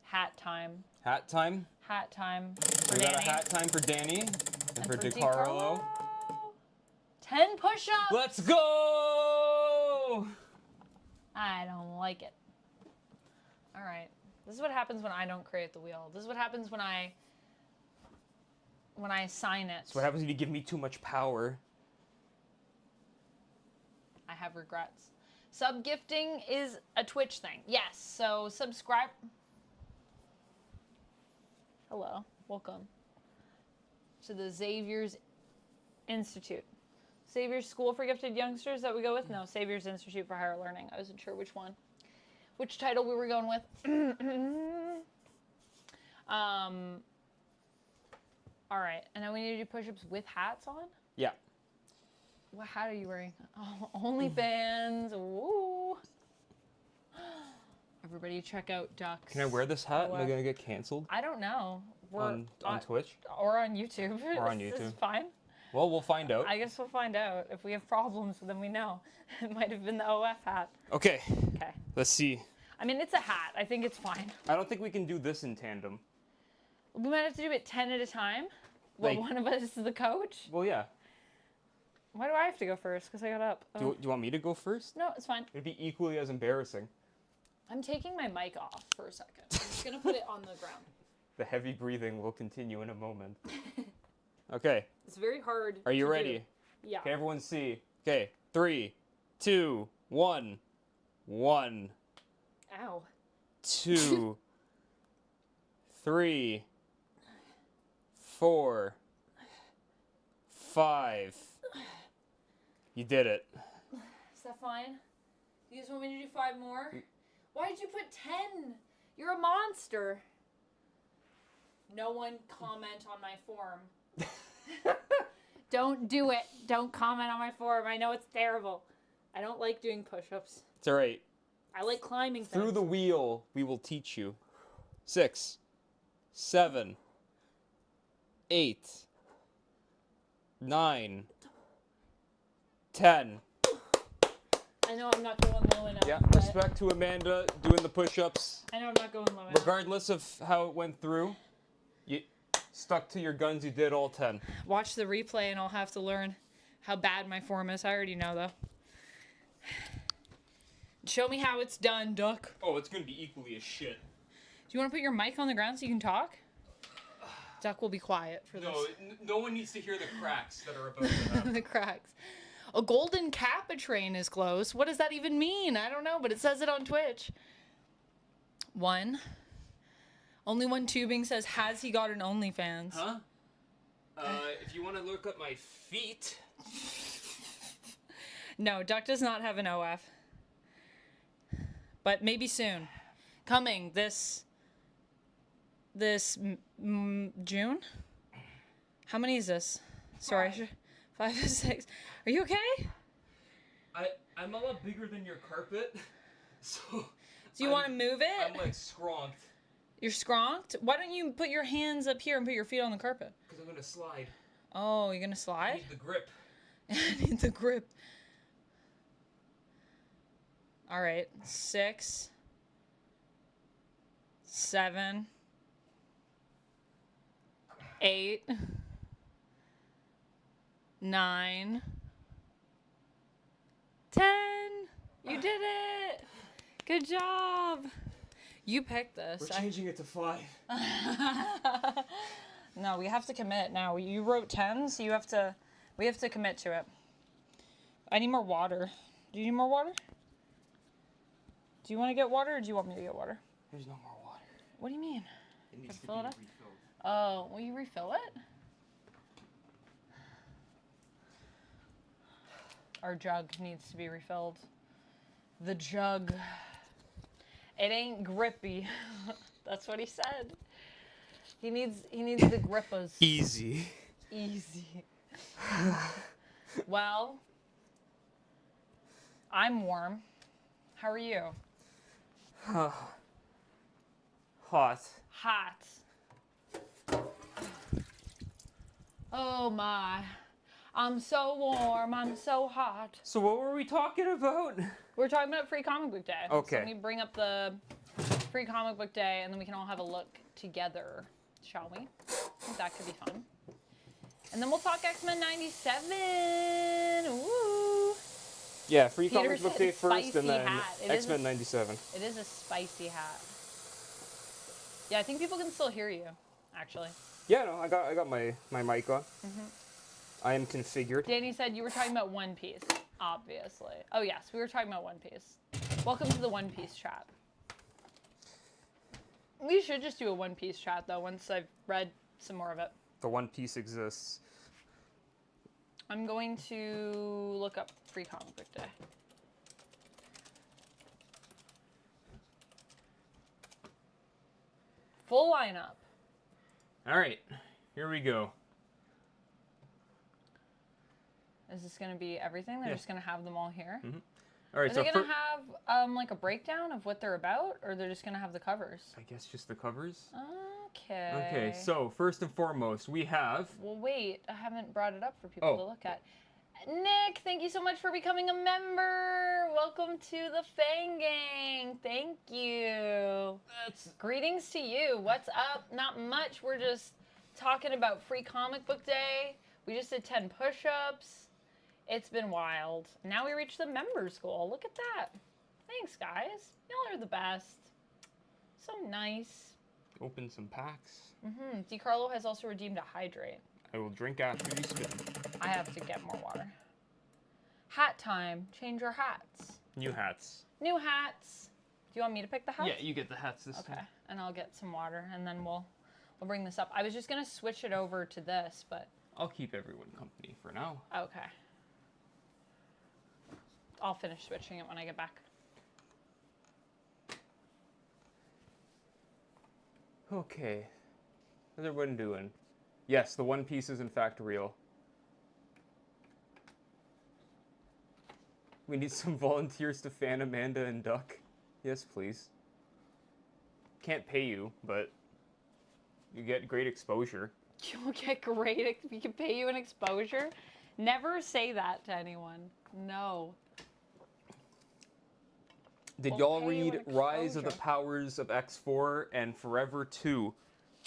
Hat time. Hat time. Hat time. We got a hat time for Danny and for DeCarlo. 10 push-ups. Let's go! I don't like it. All right. This is what happens when I don't create the wheel. This is what happens when I assign it. That's what happens when you give me too much power. I have regrets. Sub gifting is a Twitch thing. Yes. So subscribe. Hello. Welcome to the Xavier's Institute. Xavier's School for Gifted Youngsters that we go with? No, Xavier's Institute for Higher Learning. I wasn't sure which one. Which title we were going with. All right. And then we need to do push-ups with hats on? Yeah. What hat are you wearing? Oh, OnlyFans. Ooh. Everybody check out Ducks. Can I wear this hat? Am I going to get canceled? I don't know. On Twitch? Or on YouTube. Or on This YouTube. is fine. Well, we'll find out. I guess we'll find out. If we have problems, then we know. It might have been the OF hat. Okay. Okay. Let's see. I mean, it's a hat. I think it's fine. I don't think we can do this in tandem. We might have to do it 10 at a time. Well, Like- one of us is the coach. Well, yeah. Why do I have to go first? Because I got up. Do you want me to go first? No, it's fine. It'd be equally as embarrassing. I'm taking my mic off for a second. I'm just going to put it on the ground. The heavy breathing will continue in a moment. Okay. It's very hard. Are you to ready? do. Yeah. Okay, everyone see. Okay, 3, 2, 1. 1, Ow. 2, 3, 4, 5. You did it. Is that fine? You guys want me to do 5 more? Why did you put 10? You're a monster. No one comment on my form. Don't do it. Don't comment on my form. I know it's terrible. I don't like doing push-ups. It's all right. I like climbing things. Through the wheel, we will teach you. 6, 7, 8, 9, 10. I know I'm not going low enough. Yeah, but respect to Amanda doing the push-ups. I know I'm not going low enough. Regardless of how it went through, Stuck to your guns, you did all 10. Watch the replay and I'll have to learn how bad my form is. I already know, though. Show me how it's done, Duck. Oh, it's gonna be equally as shit. Do you want to put your mic on the ground so you can talk? Duck will be quiet for this. No one needs to hear the cracks that are about to happen. The cracks. A golden kappa train is close. What does that even mean? I don't know, but it says it on Twitch. 1. Only One Tubing says, has he got an OnlyFans? Huh? If you want to look up my feet. No, Duck does not have an OF. But maybe soon. Coming this June? How many is this? Sorry. 5 and 6. Are you okay? I'm a lot bigger than your carpet. So Do you want to move it? I'm like scronked. You're scronked? Why don't you put your hands up here and put your feet on the carpet? Because I'm going to slide. Oh, you're going to I slide? need the grip. I need the grip. All right. 6, 7, 8, 9, 10. You did it. Good job. You picked this. We're changing it to 5. No, we have to commit now. You wrote 10, so we have to commit to it. I need more water. Do you need more water? Do you want to get water, or do you want me to get water? There's no more water. What do you mean? It needs to fill be it up? refilled. Oh, will you refill it? Our jug needs to be refilled. The jug. It ain't grippy. That's what he said. He needs the grippers. Easy. Easy. Well, I'm warm. How are you? Hot. Hot. Oh my. I'm so warm. I'm so hot. So what were we talking about? We're talking about Free Comic Book Day. Okay. So let me bring up the Free Comic Book Day, and then we can all have a look together, shall we? I think that could be fun. And then we'll talk X-Men 97. Woo! Yeah, Free Peter Comic Book said Day first, and spicy then hat. It is X-Men 97. It is a spicy hat. Yeah, I think people can still hear you, actually. Yeah, no, I got my mic on. I am configured. Danny said you were talking about One Piece, obviously. Oh, yes, we were talking about One Piece. Welcome to the One Piece chat. We should just do a One Piece chat, though, once I've read some more of it. The One Piece exists. I'm going to look up Free Comic Book Day. Full lineup. All right, here we go. Is this going to be everything? They're just going to have them all here? All right, Are so they going to have like a breakdown of what they're about, or they're just going to have the covers? I guess just the covers. Okay. Okay, so first and foremost, we have. Well, wait, I haven't brought it up for people to look at. Nick, thank you so much for becoming a member. Welcome to the Fang Gang. Thank you. Greetings to you. What's up? Not much. We're just talking about Free Comic Book Day. We just did 10 push-ups. It's been wild. Now we reached the members goal. Look at that. Thanks, guys. Y'all are the best. So nice. Open some packs. DiCarlo has also redeemed a hydrate. I will drink after you spin. I have to get more water. Hat time. Change your hats. New hats. New hats. Do you want me to pick the hats? Yeah, you get the hats this time. Okay, and I'll get some water, and then we'll bring this up. I was just gonna switch it over to this, but I'll keep everyone company for now. okay. I'll finish switching it when I get back. Okay. How's everyone doing? Yes, the One Piece is in fact real. We need some volunteers to fan Amanda and Duck. Yes, please. Can't pay you, but you get great exposure. You'll get great. We can pay you an exposure. Never say that to anyone. No. Did We'll y'all pay you read an Rise of the exposure. Powers of X4 and Forever 2?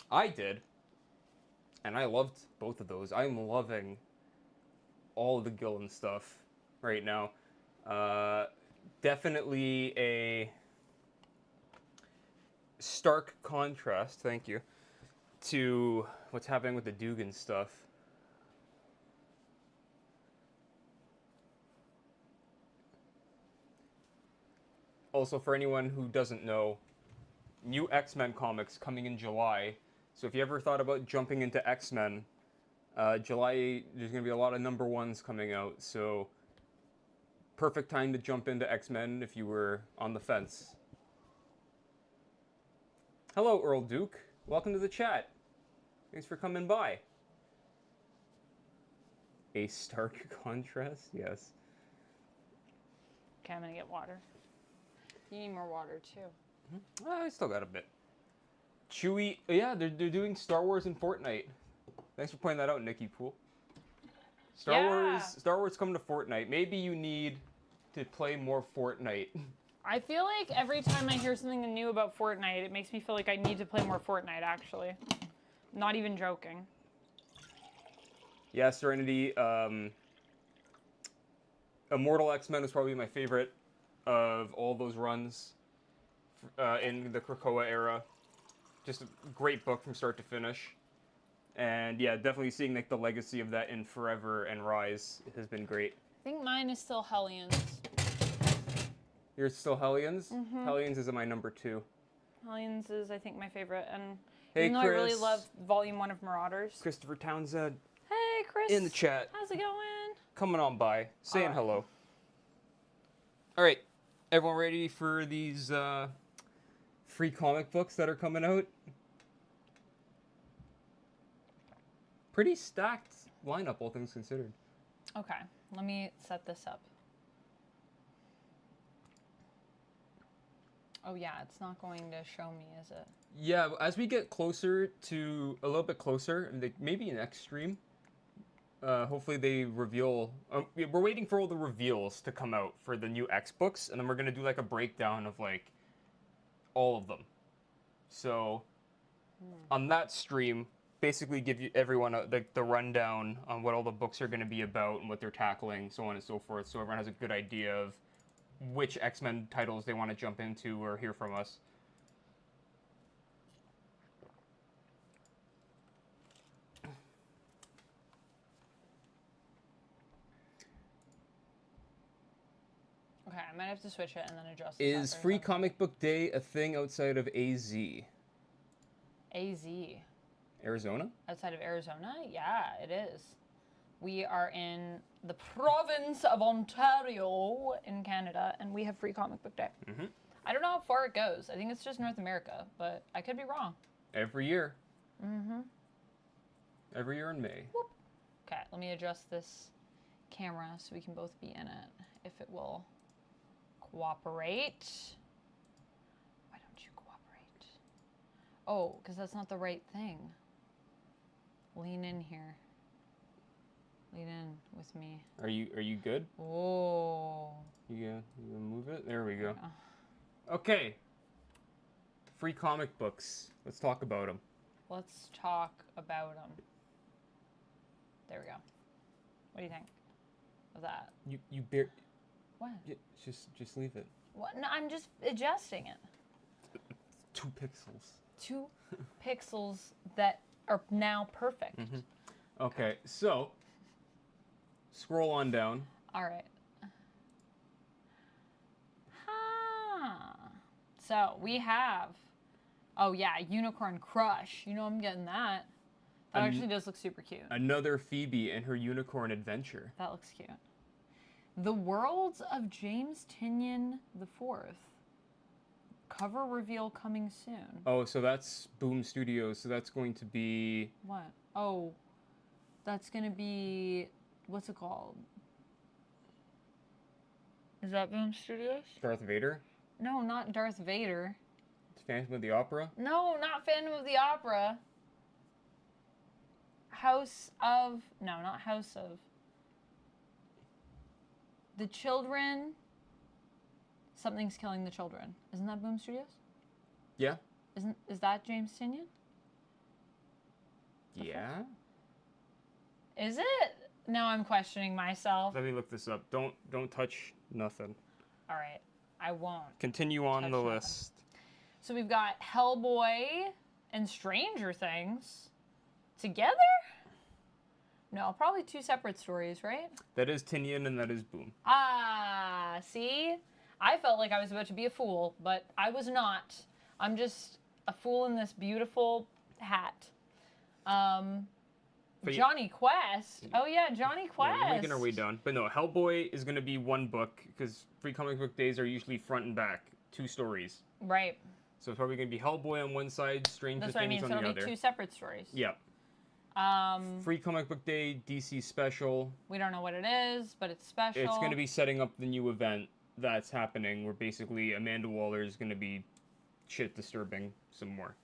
I did. And I loved both of those. I'm loving all of the Gillen stuff right now. Definitely a stark contrast, thank you, to what's happening with the Dugan stuff. Also, for anyone who doesn't know, new X-Men comics coming in July. So if you ever thought about jumping into X-Men, July, there's going to be a lot of number ones coming out. So perfect time to jump into X-Men if you were on the fence. Hello, Earl Duke. Welcome to the chat. Thanks for coming by. A stark contrast? Yes. Okay, I'm gonna get water. You need more water, too. I still got a bit. Chewie, yeah, they're doing Star Wars in Fortnite. Thanks for pointing that out, Nikki Pool. Star Wars coming to Fortnite. Maybe you need to play more Fortnite. I feel like every time I hear something new about Fortnite, it makes me feel like I need to play more Fortnite, actually. Not even joking. Yeah, Serenity. Immortal X-Men is probably my favorite of all those runs in the Krakoa era. Just a great book from start to finish. And yeah, definitely seeing like the legacy of that in Forever and Rise has been great. I think mine is still Hellions. Yours still Hellions? Mm-hmm. Hellions is my number 2. Hellions is, I think, my favorite. And hey, even though Chris. I really love Volume 1 of Marauders. Christopher Townsend. Hey, Chris. In the chat. How's it going? Coming on by. Saying right. hello. All right. Everyone ready for these free comic books that are coming out? Pretty stacked lineup, all things considered. Okay, let me set this up. Oh yeah, it's not going to show me, is it? Yeah, as we get closer to, a little bit closer, maybe next stream, hopefully they reveal, we're waiting for all the reveals to come out for the new X books, and then we're going to do like a breakdown of like all of them. So on that stream, basically give you everyone the rundown on what all the books are going to be about and what they're tackling, so on and so forth, so everyone has a good idea of which X-Men titles they want to jump into or hear from us. Okay, I might have to switch it and then adjust it. Is Free Comic Book Day a thing outside of AZ? AZ. Arizona? Outside of Arizona? Yeah, it is. We are in the province of Ontario in Canada, and we have Free Comic Book Day. Mm-hmm. I don't know how far it goes. I think it's just North America, but I could be wrong. Every year. Mm-hmm. Every year in May. Whoop. Okay, let me adjust this camera so we can both be in it, if it will cooperate. Why don't you cooperate? Oh, because that's not the right thing. Lean in here. Lean in with me. Are you good? Oh. You gonna move it? There we go. Okay. Free comic books. Let's talk about them. Let's talk about them. There we go. What do you think of that? You bear. What? Just leave it. What? No, I'm just adjusting it. 2 pixels. 2 pixels that are now perfect. Mm-hmm. Okay, so scroll on down. All right. So we have, oh yeah, Unicorn Crush. You know I'm getting that. That actually does look super cute. Another Phoebe and her unicorn adventure. That looks cute. The Worlds of James Tynion IV. Cover reveal coming soon. Oh, so that's Boom Studios. So that's going to be... What? Oh, that's going to be... What's it called? Is that Boom Studios? Darth Vader? No, not Darth Vader. It's Phantom of the Opera? No, not Phantom of the Opera. House of... No, not House of... The Children... Something's Killing the Children. Isn't that Boom Studios? Yeah. Is that James Tynion? Yeah? Is it? Now I'm questioning myself. Let me look this up. Don't touch nothing. All right, I won't. Continue on Touch the nothing. list. So we've got Hellboy and Stranger Things together? No, probably two separate stories, right? That is Tinian and that is Boom. Ah, see? I felt like I was about to be a fool, but I was not. I'm just a fool in this beautiful hat. Johnny Quest. Oh yeah, Johnny Quest. Yeah, we're making our way down. But no, Hellboy is going to be one book because free comic book days are usually front and back, 2 stories. Right. So it's probably going to be Hellboy on one side, Stranger That's what I mean. Things So on the it'll be other. 2 separate stories. Yeah. Free comic book day, DC special. We don't know what it is, but it's special. It's going to be setting up the new event that's happening where basically Amanda Waller is going to be shit disturbing some more.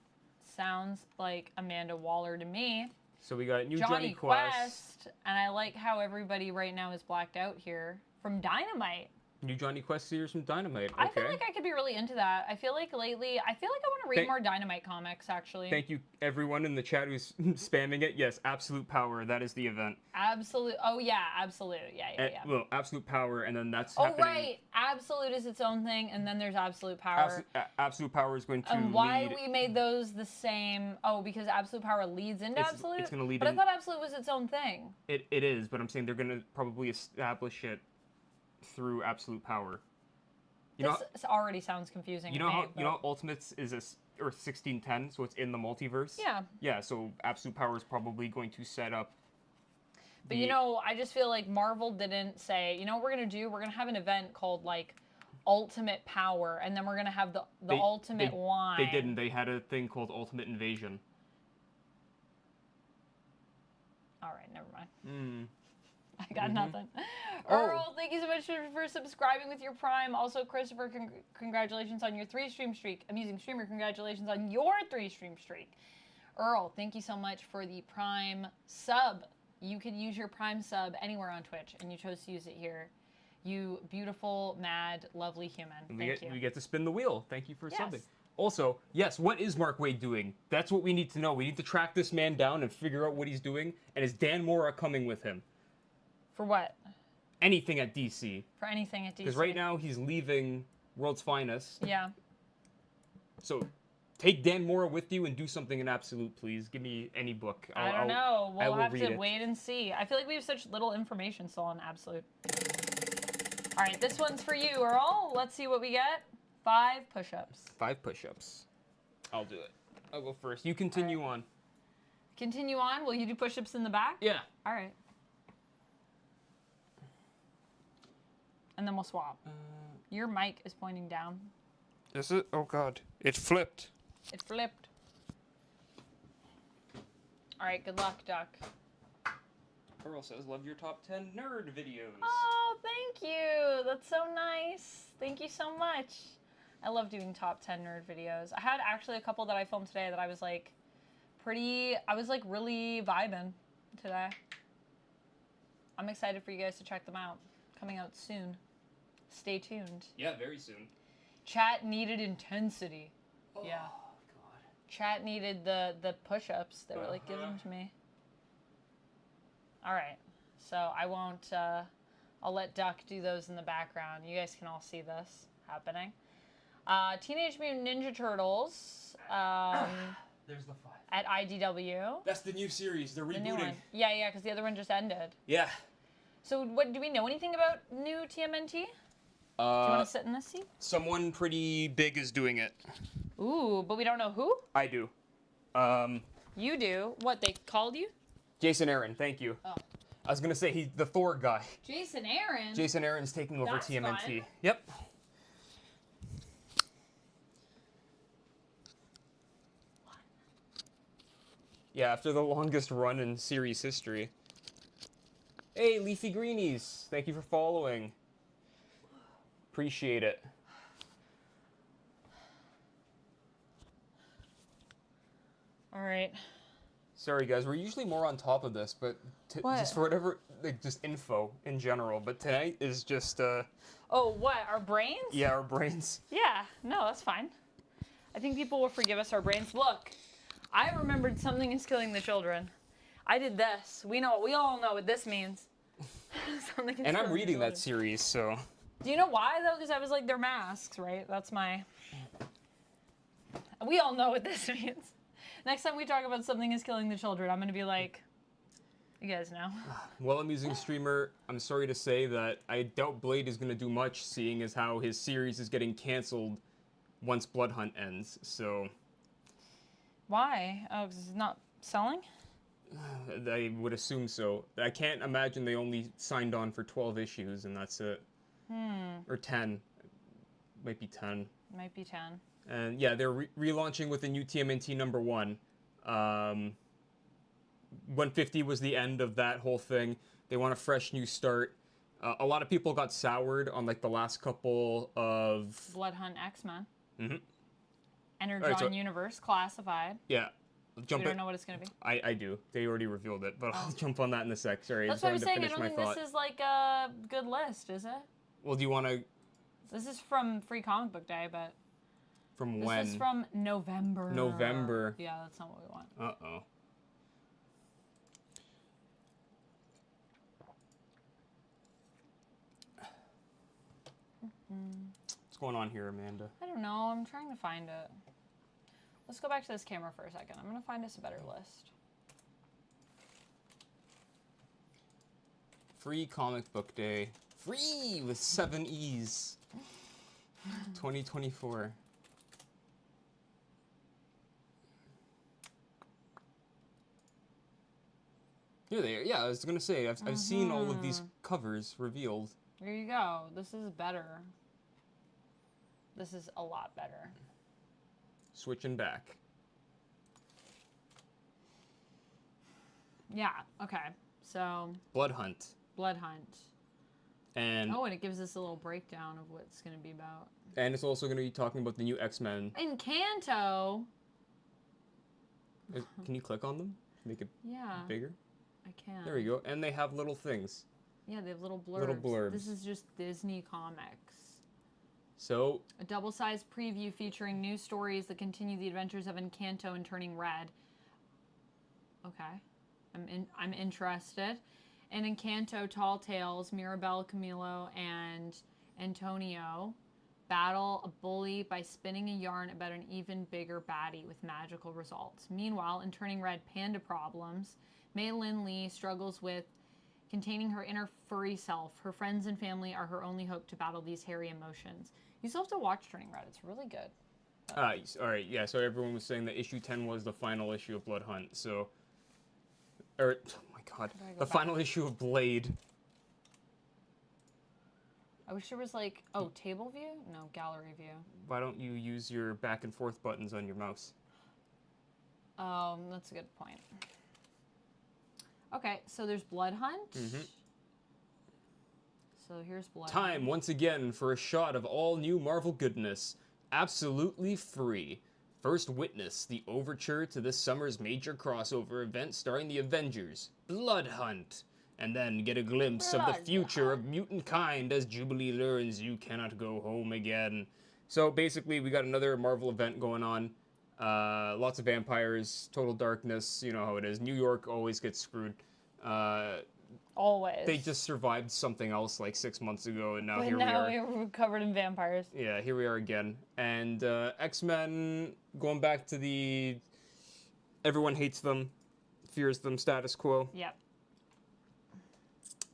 Sounds like Amanda Waller to me. So we got new Johnny Quest, and I like how everybody right now is blacked out here from Dynamite. New Johnny Quest series from Dynamite. Okay. I feel like I could be really into that. I feel like lately, I want to read more Dynamite comics, actually. Thank you, everyone in the chat who's spamming it. Yes, Absolute Power. That is the event. Absolute. Oh, yeah, Absolute. Yeah. Well, Absolute Power, and then that's Oh, happening. right. Absolute is its own thing, and then there's Absolute Power. Absolute Power is going to And why lead... we made those the same... Oh, because Absolute Power leads into Absolute? It's going to lead But in... I thought Absolute was its own thing. It is, but I'm saying they're going to probably establish it through Absolute Power. This already sounds confusing. You know how Ultimates is or 1610, so it's in the multiverse. Yeah. Yeah. So Absolute Power is probably going to set up. But I just feel like Marvel didn't say, you know what we're gonna do? We're gonna have an event called like Ultimate Power, and then we're gonna have the Ultimate line. They didn't. They had a thing called Ultimate Invasion. All right, never mind. Mm. I got nothing. Earl, thank you so much for subscribing with your Prime. Also, Christopher, congratulations on your 3-stream streak. Amusing Streamer, congratulations on your 3-stream streak. Earl, thank you so much for the Prime sub. You could use your Prime sub anywhere on Twitch, and you chose to use it here. You beautiful, mad, lovely human. Thank you. We get to spin the wheel. Thank you for subbing. Also, yes, what is Mark Waid doing? That's what we need to know. We need to track this man down and figure out what he's doing. And is Dan Mora coming with him? For what? Anything at DC. For anything at DC. Because right now he's leaving World's Finest. Yeah. So take Dan Mora with you and do something in Absolute, please. Give me any book. I don't know. We'll have to wait and see. I feel like we have such little information still on Absolute. All right, this one's for you, Earl. Let's see what we get. 5 push-ups. 5 push-ups. I'll do it. I'll go first. You continue on. Continue on? Will you do push-ups in the back? Yeah. All right. And then we'll swap. Your mic is pointing down. Is it? Oh, God. It flipped. It flipped. All right, good luck, Duck. Earl says, love your top 10 nerd videos. Oh, thank you. That's so nice. Thank you so much. I love doing top 10 nerd videos. I had actually a couple that I filmed today that I was like really vibing today. I'm excited for you guys to check them out. Coming out soon. Stay tuned. Yeah, very soon. Chat needed intensity. Oh, yeah. God. Chat needed the push-ups. They were like, give them to me. All right. So I won't, I'll let Duck do those in the background. You guys can all see this happening. Teenage Mutant Ninja Turtles. There's the 5. At IDW. That's the new series. They're rebooting. The new one. Yeah, because the other one just ended. Yeah. So what, do we know anything about new TMNT? Do you want to sit in this seat? Someone pretty big is doing it. Ooh, but we don't know who? I do. You do? What, they called you? Jason Aaron, thank you. Oh. I was going to say, he's the Thor guy. Jason Aaron? Jason Aaron's taking over That's TMNT. fun. Yep. Yeah, after the longest run in series history. Hey, Leafy Greenies. Thank you for following. Appreciate it. All right. Sorry, guys. We're usually more on top of this, but just for whatever, like, just info in general. But tonight is just, Oh, what? Our brains? yeah, our brains. Yeah. No, that's fine. I think people will forgive us our brains. Look, I remembered Something is Killing the Children. I did this. We all know what this means. Something And I'm killing reading children. that series, so. Do you know why though? Because I was like, they're masks, right? That's my. We all know what this means. Next time we talk about something is killing the children, I'm gonna be like, you guys know. Well-amusing streamer, I'm sorry to say that I doubt Blade is going to do much, seeing as how his series is getting canceled once Blood Hunt ends, so... Why? Oh, because it's not selling? I would assume so. I can't imagine they only signed on for 12 issues, and that's it. Or 10. Might be 10. Might be 10. And yeah, they're relaunching with a new TMNT number 1. 150 was the end of that whole thing. They want a fresh new start. A lot of people got soured on like the last couple of... Blood Hunt X-Men. Mm-hmm. Energon Alright, so- Universe Classified. Yeah. We Jump don't in. know what it's going to be. I do. They already revealed it, but I'll jump on that in a sec. Sorry, That's I what I was just saying. I wanted to don't finish think my thought. this is like a good list, is it? Well, do you want to... This is from Free Comic Book Day, but From this when? is from November. November. Yeah, that's not what we want. Uh-oh. What's going on here, Amanda? I don't know. I'm trying to find it. Let's go back to this camera for a second. I'm going to find us a better list. Free Comic Book Day. Free with 7 E's. 2024. Here they are. Yeah, I was gonna say, I've seen all of these covers revealed. There you go. This is better. This is a lot better. Switching back. Yeah, okay. So, Blood Hunt. Blood Hunt. And Oh, and it gives us a little breakdown of what it's going to be about. and it's also gonna be talking about the new X-Men. Encanto! Can you click on them? Make it Yeah, bigger? I can. There we go. And they have little things. Yeah, they have little blurbs. Little blurbs. This is just Disney Comics. So, A double-sized preview featuring new stories that continue the adventures of Encanto and Turning Red. Okay. I'm interested. In Encanto, Tall Tales, Mirabelle, Camilo, and Antonio battle a bully by spinning a yarn about an even bigger baddie with magical results. Meanwhile, in Turning Red, Panda Problems, Mei Lin Lee struggles with containing her inner furry self. Her friends and family are her only hope to battle these hairy emotions. You still have to watch Turning Red. It's really good. all right, yeah, so everyone was saying that issue 10 was the final issue of Blood Hunt, so... oh my god. Gotta go The back. final issue of Blade. I wish there was like, oh, table view? No, gallery view. Why don't you use your back and forth buttons on your mouse? That's a good point. Okay, so there's Blood Hunt. Mm-hmm. So here's Blood Time Hunt. once again for a shot of all new Marvel goodness. Absolutely free. First witness the overture to this summer's major crossover event starring the Avengers, Blood Hunt. And then get a glimpse of the Blood future of mutant kind as Jubilee learns you cannot go home again. So basically, we got another Marvel event going on. Lots of vampires, total darkness, you know how it is. New York always gets screwed. Always. They just survived something else like 6 months ago, and now But here now we are. we're covered in vampires. Yeah, here we are again. And X-Men, going back to the everyone hates them, fears them status quo. Yep.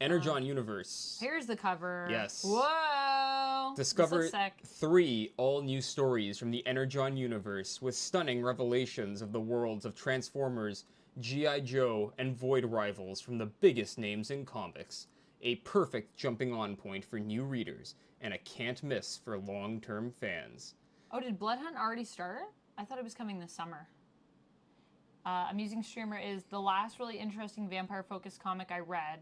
Energon Universe. Here's the cover. Yes. Whoa. Discover This looks sick. 3 all-new stories from the Energon Universe with stunning revelations of the worlds of Transformers, G.I. Joe, and Void Rivals from the biggest names in comics. A perfect jumping-on point for new readers, and a can't-miss for long-term fans. Oh, did Blood Hunt already start? I thought it was coming this summer. Amusing Streamer is the last really interesting vampire-focused comic I read.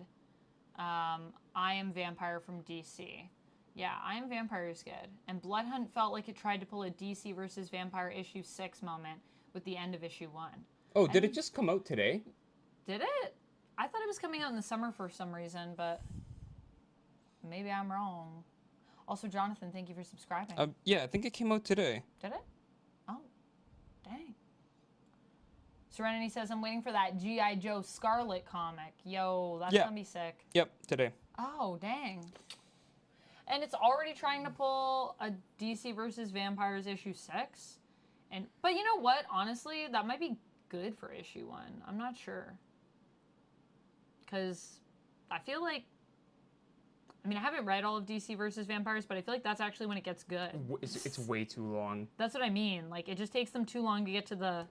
I Am Vampire from DC. Yeah, I Am Vampire is good. And Blood Hunt felt like it tried to pull a DC versus Vampire issue 6 moment with the end of issue 1. Oh, did it just come out today? Did it? I thought it was coming out in the summer for some reason, but maybe I'm wrong. Also, Jonathan, thank you for subscribing. Yeah, I think it came out today. Did it? Oh, dang. Serenity says, I'm waiting for that G.I. Joe Scarlet comic. Yo, that's Yeah. gonna be sick. Yep, today. Oh, dang. And it's already trying to pull a DC versus Vampires issue 6. But you know what? Honestly, that might be good for issue 1. I'm not sure. Because I feel like... I mean, I haven't read all of DC versus Vampires, but I feel like that's actually when it gets good. It's way too long. That's what I mean. Like, it just takes them too long to get to the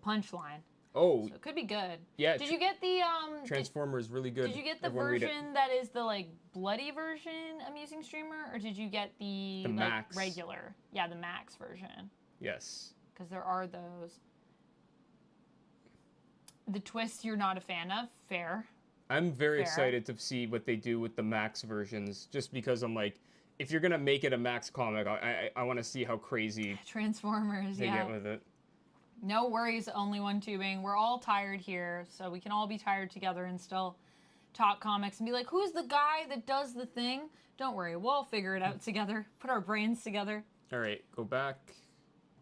punchline. Oh. So it could be good. Yeah. Did you get the... Transformer is really good. Did you get the Everyone read it. version that is the, like, bloody version, Amusing Streamer? Or did you get the like, Max. regular? Yeah, the Max version. Yes. Because there are those. The twist you're not a fan of? Fair. I'm very excited to see what they do with the Max versions, just because I'm like, if you're going to make it a Max comic, I want to see how crazy Transformers, they get with it. No worries, only one tubing. We're all tired here, so we can all be tired together and still talk comics and be like, who's the guy that does the thing? Don't worry, we'll all figure it out together. Put our brains together. All right, go back.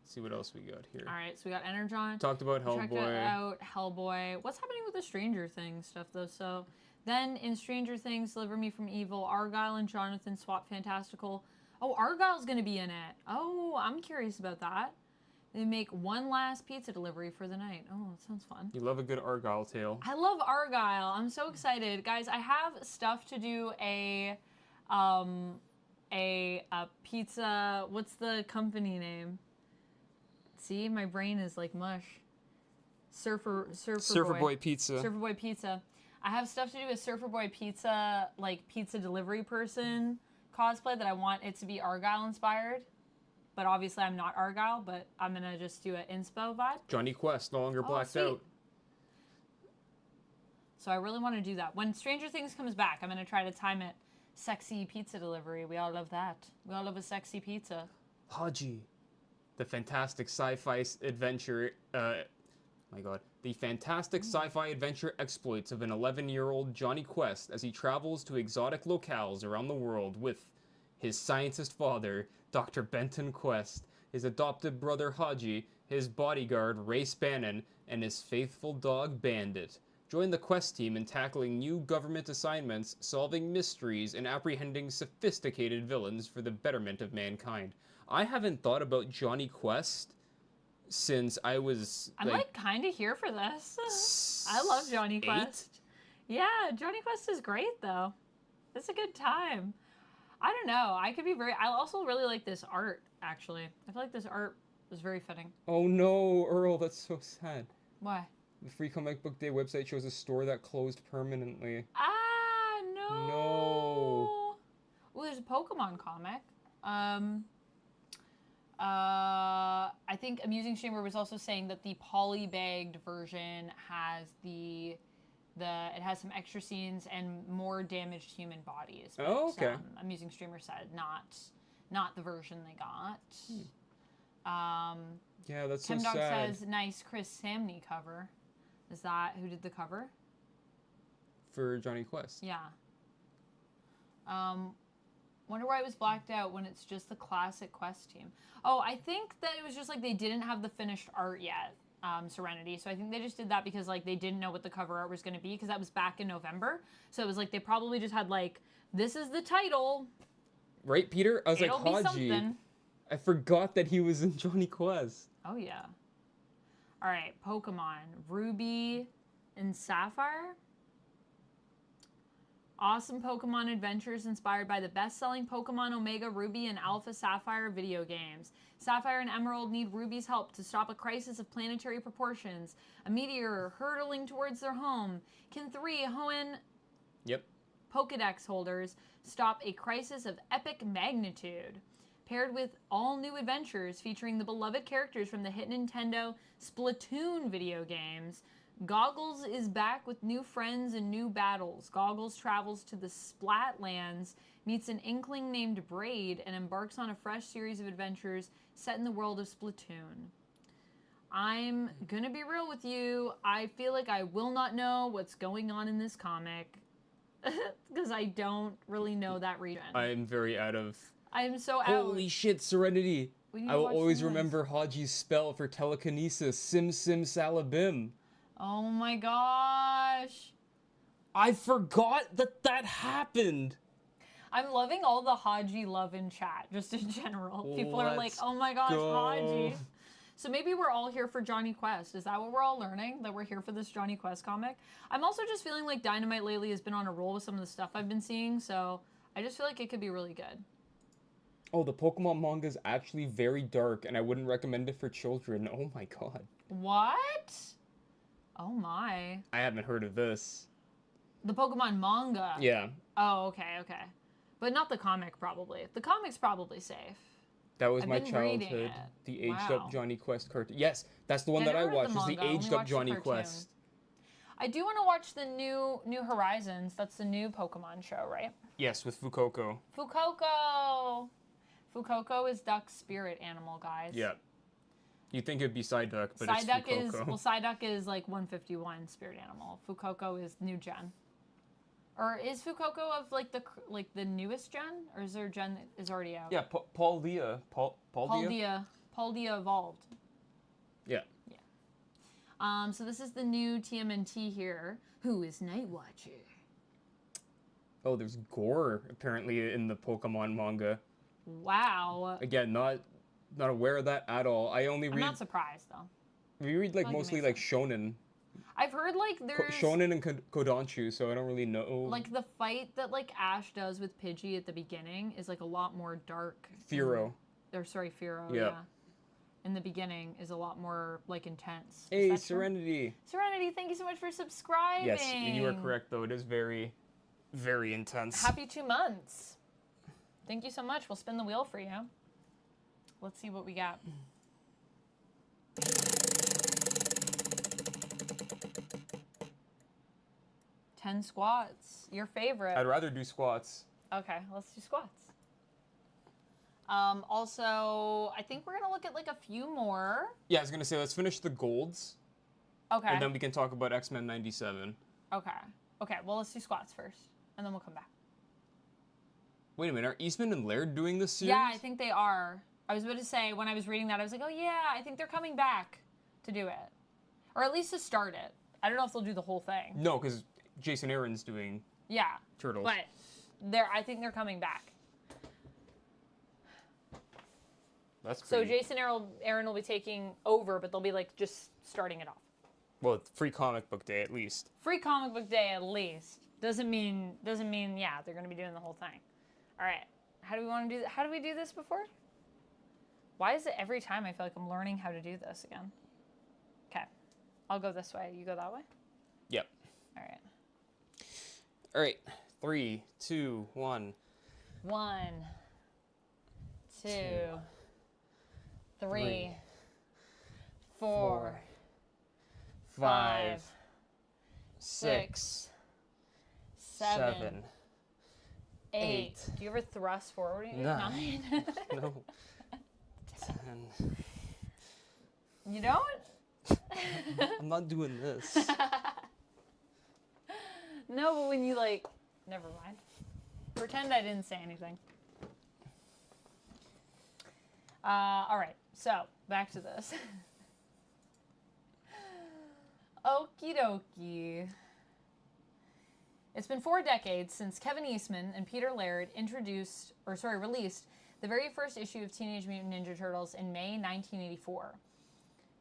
See what else we got here. All right, so we got Energon. Talked about Hellboy. Checked out Hellboy. What's happening with the Stranger Things stuff, though? So then in Stranger Things, Deliver Me from Evil, Argyle and Jonathan swap Fantastical. Oh, Argyle's going to be in it. Oh, I'm curious about that. They make one last pizza delivery for the night. Oh, that sounds fun. You love a good Argyle tale. I love Argyle. I'm so excited. Guys, I have stuff to do a pizza. What's the company name? See, my brain is like mush. Surfer Boy Pizza. Surfer Boy Pizza. I have stuff to do with Surfer Boy Pizza, like pizza delivery person cosplay that I want it to be Argyle inspired. But obviously I'm not Argyle, but I'm going to just do an inspo vibe. Johnny Quest, no longer blacked out. So I really want to do that. When Stranger Things comes back, I'm going to try to time it. Sexy pizza delivery. We all love that. We all love a sexy pizza. Haji. The fantastic sci-fi adventure... my god. The fantastic sci-fi adventure exploits of an 11-year-old Johnny Quest as he travels to exotic locales around the world with his scientist father, Dr. Benton Quest, his adopted brother Haji, his bodyguard Race Bannon, and his faithful dog Bandit. Join the Quest team in tackling new government assignments, solving mysteries, and apprehending sophisticated villains for the betterment of mankind. I haven't thought about Johnny Quest since I was I'm like kind of here for this. I love Johnny Quest. Yeah, Johnny Quest is great though. It's a good time. I don't know. I also really like this art, actually. I feel like this art was very fitting. Oh no, Earl, that's so sad. Why? The Free Comic Book Day website shows a store that closed permanently. Ah, no. No. Well, there's a Pokemon comic. I think Amusing Streamer was also saying that the polybagged version has it has some extra scenes and more damaged human bodies. But, oh, okay. Amusing Streamer said not the version they got. Yeah, that's Tim so Dog sad. says, nice Chris Samney cover. Is that who did the cover? For Johnny Quest. Yeah. Wonder why it was blacked out when it's just the classic Quest team. Oh, I think that it was just like they didn't have the finished art yet, Serenity. So I think they just did that because like they didn't know what the cover art was going to be because that was back in November. So it was like they probably just had like, this is the title. Right, Peter? I was It'll like, be Haji. something. I forgot that he was in Johnny Quest. Oh, yeah. All right, Pokemon. Ruby and Sapphire. Awesome Pokemon adventures inspired by the best-selling Pokemon Omega Ruby and Alpha Sapphire video games. Sapphire and Emerald need Ruby's help to stop a crisis of planetary proportions. A meteor hurtling towards their home. Can 3 Hoenn Pokedex holders stop a crisis of epic magnitude? Paired with all new adventures featuring the beloved characters from the hit Nintendo Splatoon video games, Goggles is back with new friends and new battles. Goggles travels to the Splatlands, meets an Inkling named Braid, and embarks on a fresh series of adventures set in the world of Splatoon. I'm gonna be real with you. I feel like I will not know what's going on in this comic because I don't really know that region. I'm very out of... I'm so out. Holy shit, Serenity! I will always remember Haji's spell for telekinesis, Sim Sim Salabim. Oh my gosh. I forgot that happened. I'm loving all the Haji love in chat, just in general. People are like, oh my gosh, Haji. So maybe we're all here for Johnny Quest. Is that what we're all learning? That we're here for this Johnny Quest comic? I'm also just feeling like Dynamite lately has been on a roll with some of the stuff I've been seeing, so I just feel like it could be really good. Oh, the Pokemon manga is actually very dark, and I wouldn't recommend it for children. Oh my god. What? Oh my. I haven't heard of this. The Pokemon manga? Yeah. Oh, okay. But not the comic, probably. The comic's probably safe. That was I've my been reading childhood. it. The aged up Johnny Quest cartoon. Yes, that's the one Yeah, that I never read watched. the Is the manga, only aged up watched the Johnny cartoon. Quest. I do want to watch the New Horizons. That's the new Pokemon show, right? Yes, with Fuecoco. Fuecoco is Duck's spirit animal, guys. Yeah. You'd think it'd be Psyduck, but Psyduck it's Fuecoco. Psyduck is like 151 spirit animal. Fuecoco is new gen. Or is Fuecoco of like the newest gen, or is there a gen that is already out? Yeah, Paldea. Paldea? Paldea evolved. Yeah. So this is the new TMNT here. Who is Night Watcher? Oh, there's gore apparently in the Pokemon manga. Wow. Again, not aware of that at all. I only read. I'm not surprised though. We read like mostly like shonen. I've heard like there's shonen and Kodanshu, so I don't really know. Like the fight that like Ash does with Pidgey at the beginning is like a lot more dark. Firo. Firo. Yeah. In the beginning is a lot more like intense. Hey, Serenity. Serenity, thank you so much for subscribing. Yes, you are correct though. It is very, very intense. Happy 2 months. Thank you so much. We'll spin the wheel for you. Let's see what we got. Ten squats. Your favorite. I'd rather do squats. Okay, let's do squats. Also, I think we're gonna look at like a few more. Yeah, I was gonna say let's finish the golds. Okay. And then we can talk about X-Men 97. Okay. Well, let's do squats first, and then we'll come back. Wait a minute, are Eastman and Laird doing this series? Yeah, I think they are. I was about to say, when I was reading that, I was like, oh yeah, I think they're coming back to do it. Or at least to start it. I don't know if they'll do the whole thing. No, because Jason Aaron's doing Turtles. But I think they're coming back. That's so Jason Aaron will be taking over, but they'll be like just starting it off. Well, free comic book day at least. Free comic book day at least. Doesn't mean yeah, they're going to be doing the whole thing. All right. How do we do this before? Why is it every time I feel like I'm learning how to do this again? Okay. I'll go this way. You go that way? Yep. All right. All right. 3, 2, 1. 1, 2, 3, 4, 5, 6, 7, 8. Do you ever thrust forward? 9. No. 10. You don't? I'm not doing this. No, but when you like, never mind. Pretend I didn't say anything. All right, so back to this. Okie dokie. It's been 4 decades since Kevin Eastman and Peter Laird released the very first issue of Teenage Mutant Ninja Turtles in May 1984.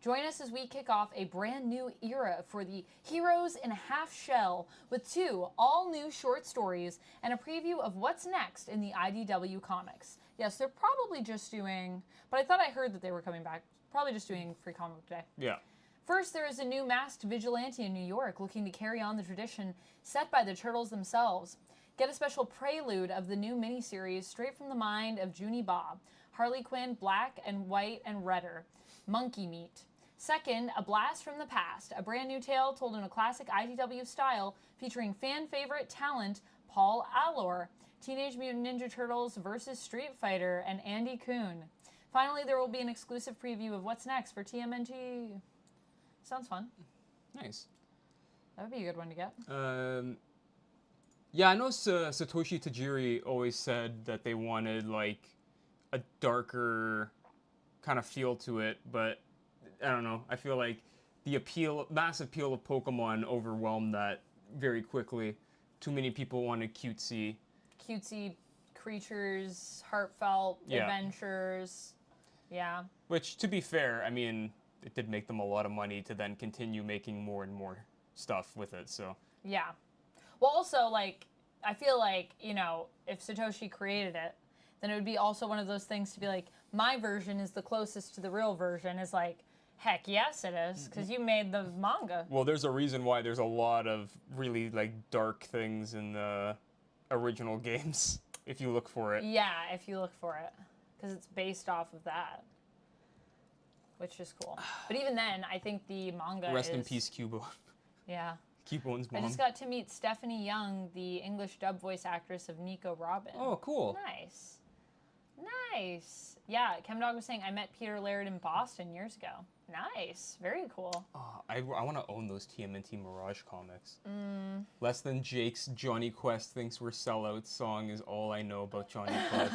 Join us as we kick off a brand new era for the Heroes in a Half Shell with 2 all-new short stories and a preview of what's next in the IDW comics. Yes, they're probably just doing, but I thought I heard that they were coming back, probably just doing Free Comic Book Day. Yeah. First, there is a new masked vigilante in New York looking to carry on the tradition set by the Turtles themselves. Get a special prelude of the new miniseries straight from the mind of Junie Bob, Harley Quinn, Black and White and Redder, Monkey Meat. Second, A Blast from the Past, a brand new tale told in a classic IDW style featuring fan favorite talent Paul Allor, Teenage Mutant Ninja Turtles vs. Street Fighter, and Andy Kuhn. Finally, there will be an exclusive preview of what's next for TMNT. Sounds fun. Nice. That would be a good one to get. Yeah, I know Satoshi Tajiri always said that they wanted like a darker kind of feel to it, but I don't know. I feel like the mass appeal of Pokemon overwhelmed that very quickly. Too many people wanted cutesy creatures, heartfelt adventures. Yeah. Which, to be fair, I mean, it did make them a lot of money to then continue making more and more stuff with it, so. Yeah. Well, also, like, I feel like, you know, if Satoshi created it, then it would be also one of those things to be like, my version is the closest to the real version. Is like, heck yes it is, because you made the manga. Well, there's a reason why there's a lot of really, like, dark things in the original games, if you look for it. Yeah, if you look for it. Because it's based off of that. Which is cool. But even then, I think the manga Rest in peace, Cubo. Yeah. Cubo's mom. I just got to meet Stephanie Young, the English dub voice actress of Nico Robin. Oh, cool. Nice. Nice. Yeah, Chemdog was saying, I met Peter Laird in Boston years ago. Nice. Very cool. I want to own those TMNT Mirage comics. Less Than Jake's Johnny Quest Thinks We're Sellouts song is all I know about Johnny Quest.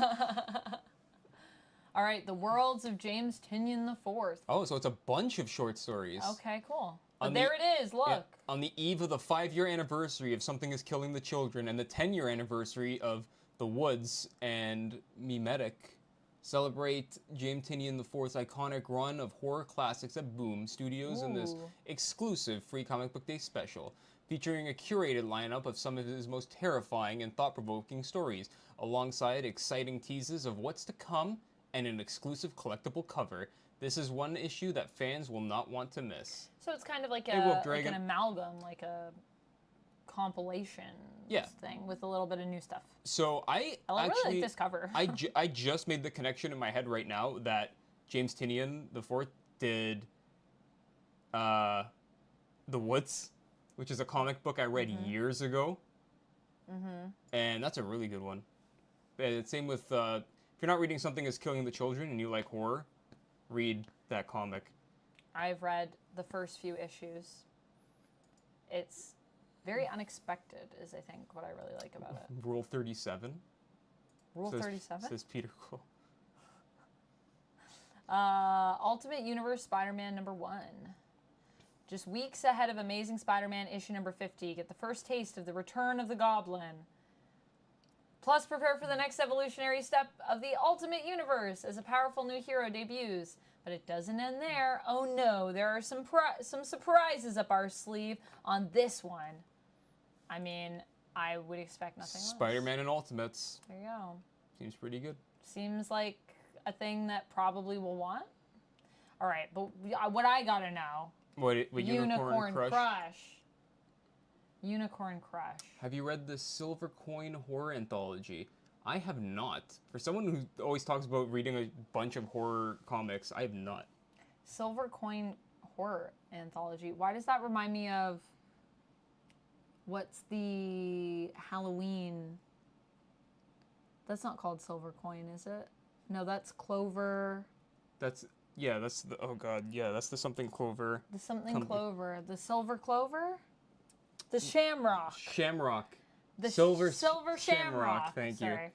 All right, The Worlds of James Tynion IV. Oh, so it's a bunch of short stories. Okay, cool. But there it is, look. Yeah, on the eve of the 5-year anniversary of Something Is Killing the Children and the 10-year anniversary of The Woods and Memetic, celebrate James Tynion IV's iconic run of horror classics at Boom Studios in this exclusive Free Comic Book Day special, featuring a curated lineup of some of his most terrifying and thought-provoking stories, alongside exciting teases of what's to come and an exclusive collectible cover. This is one issue that fans will not want to miss. So it's kind of like, like an amalgam, like a compilation thing with a little bit of new stuff. So I really like this cover. I just made the connection in my head right now that James Tynion IV did The Woods, which is a comic book I read years ago. And that's a really good one. Same with, if you're not reading Something Is Killing the Children and you like horror, read that comic. I've read the first few issues. It's very unexpected, is I think what I really like about it. Rule 37. Rule 37? Says Peter Quill. Ultimate Universe Spider-Man #1. Just weeks ahead of Amazing Spider-Man issue number 50, get the first taste of the return of the Goblin. Plus, prepare for the next evolutionary step of the Ultimate Universe as a powerful new hero debuts. But it doesn't end there. Oh no, there are some surprises up our sleeve on this one. I mean, I would expect nothing less. Spider-Man and Ultimates. There you go. Seems pretty good. Seems like a thing that probably we'll want. All right, but what I gotta know. What Unicorn Crush? Unicorn Crush. Have you read the Silver Coin Horror Anthology? I have not. For someone who always talks about reading a bunch of horror comics, I have not. Silver Coin Horror Anthology. Why does that remind me of... What's the Halloween... That's not called Silver Coin, is it? No, that's Clover... That's the... Oh god, yeah, that's the Something Clover. The Something Clover. The Silver Clover? The Shamrock. Shamrock. The Silver Shamrock. Thank Sorry. you.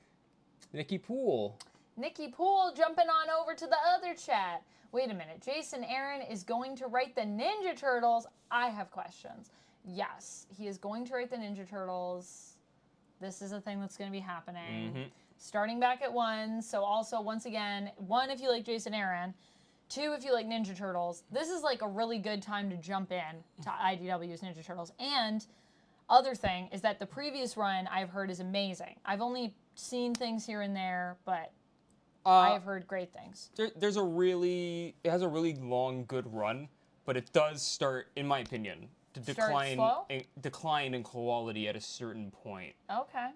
Nikki Poole. Nikki Poole jumping on over to the other chat. Wait a minute. Jason Aaron is going to write the Ninja Turtles. I have questions. Yes, he is going to write the Ninja Turtles. This is a thing that's going to be happening. Starting back at 1. So also, once again, 1, if you like Jason Aaron. 2, if you like Ninja Turtles. This is like a really good time to jump in to IDW's Ninja Turtles. And other thing is that the previous run I've heard is amazing. I've only seen things here and there, but I have heard great things. It has a really long, good run, but it does start, in my opinion, to decline in quality at a certain point. Okay.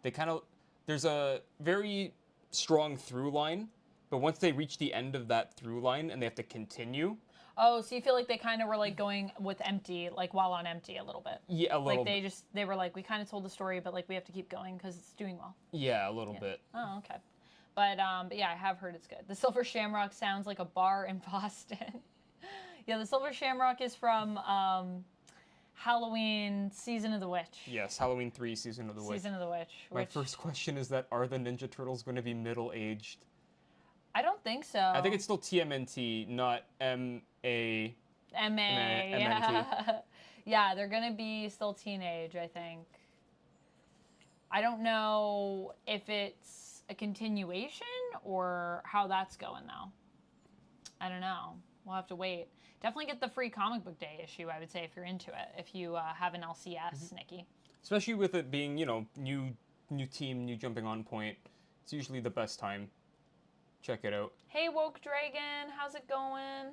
There's a very strong through line, but once they reach the end of that through line and they have to continue. Oh, so you feel like they kind of were like going with empty, like while on empty a little bit. Yeah, a little bit. Like they were like, we kind of told the story, but like we have to keep going because it's doing well. Yeah, a little bit. Oh, okay. But yeah, I have heard it's good. The Silver Shamrock sounds like a bar in Boston. Yeah, the Silver Shamrock is from Halloween Season of the Witch. Yes, Halloween 3 Season of the Witch. Season of the Witch. My first question is that, are the Ninja Turtles going to be middle-aged? I don't think so. I think it's still TMNT, not MANT. MA, yeah. Yeah, they're going to be still teenage, I think. I don't know if it's a continuation or how that's going, though. I don't know. We'll have to wait. Definitely get the free comic book day issue, I would say, if you're into it. If you have an LCS, Nikki. Especially with it being, you know, new team, new jumping on point. It's usually the best time. Check it out. Hey, Woke Dragon. How's it going?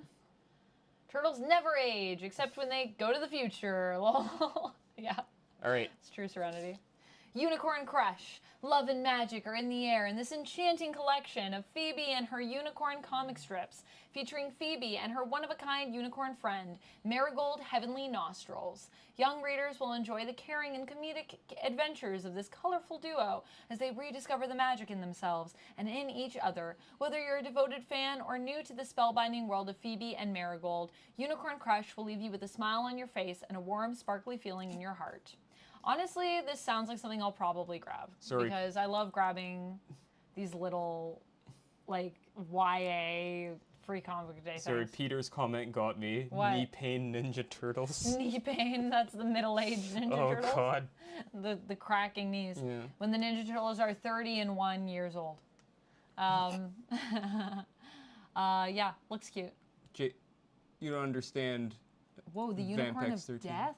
Turtles never age, except when they go to the future. Lol. Yeah. All right. It's true serenity. Unicorn Crush, love and magic are in the air in this enchanting collection of Phoebe and her unicorn comic strips, featuring Phoebe and her one-of-a-kind unicorn friend, Marigold Heavenly Nostrils. Young readers will enjoy the caring and comedic adventures of this colorful duo as they rediscover the magic in themselves and in each other. Whether you're a devoted fan or new to the spellbinding world of Phoebe and Marigold, Unicorn Crush will leave you with a smile on your face and a warm, sparkly feeling in your heart. Honestly, this sounds like something I'll probably grab. Sorry. Because I love grabbing these little, like, YA free comic book day Sorry, things. Peter's comment got me. What? Knee pain Ninja Turtles. Knee pain, that's the middle-aged Ninja Turtles. Oh, God. The cracking knees. Yeah. When the Ninja Turtles are 31 years old. Yeah, looks cute. You don't understand. Whoa, the Unicorn of VampX13. Death?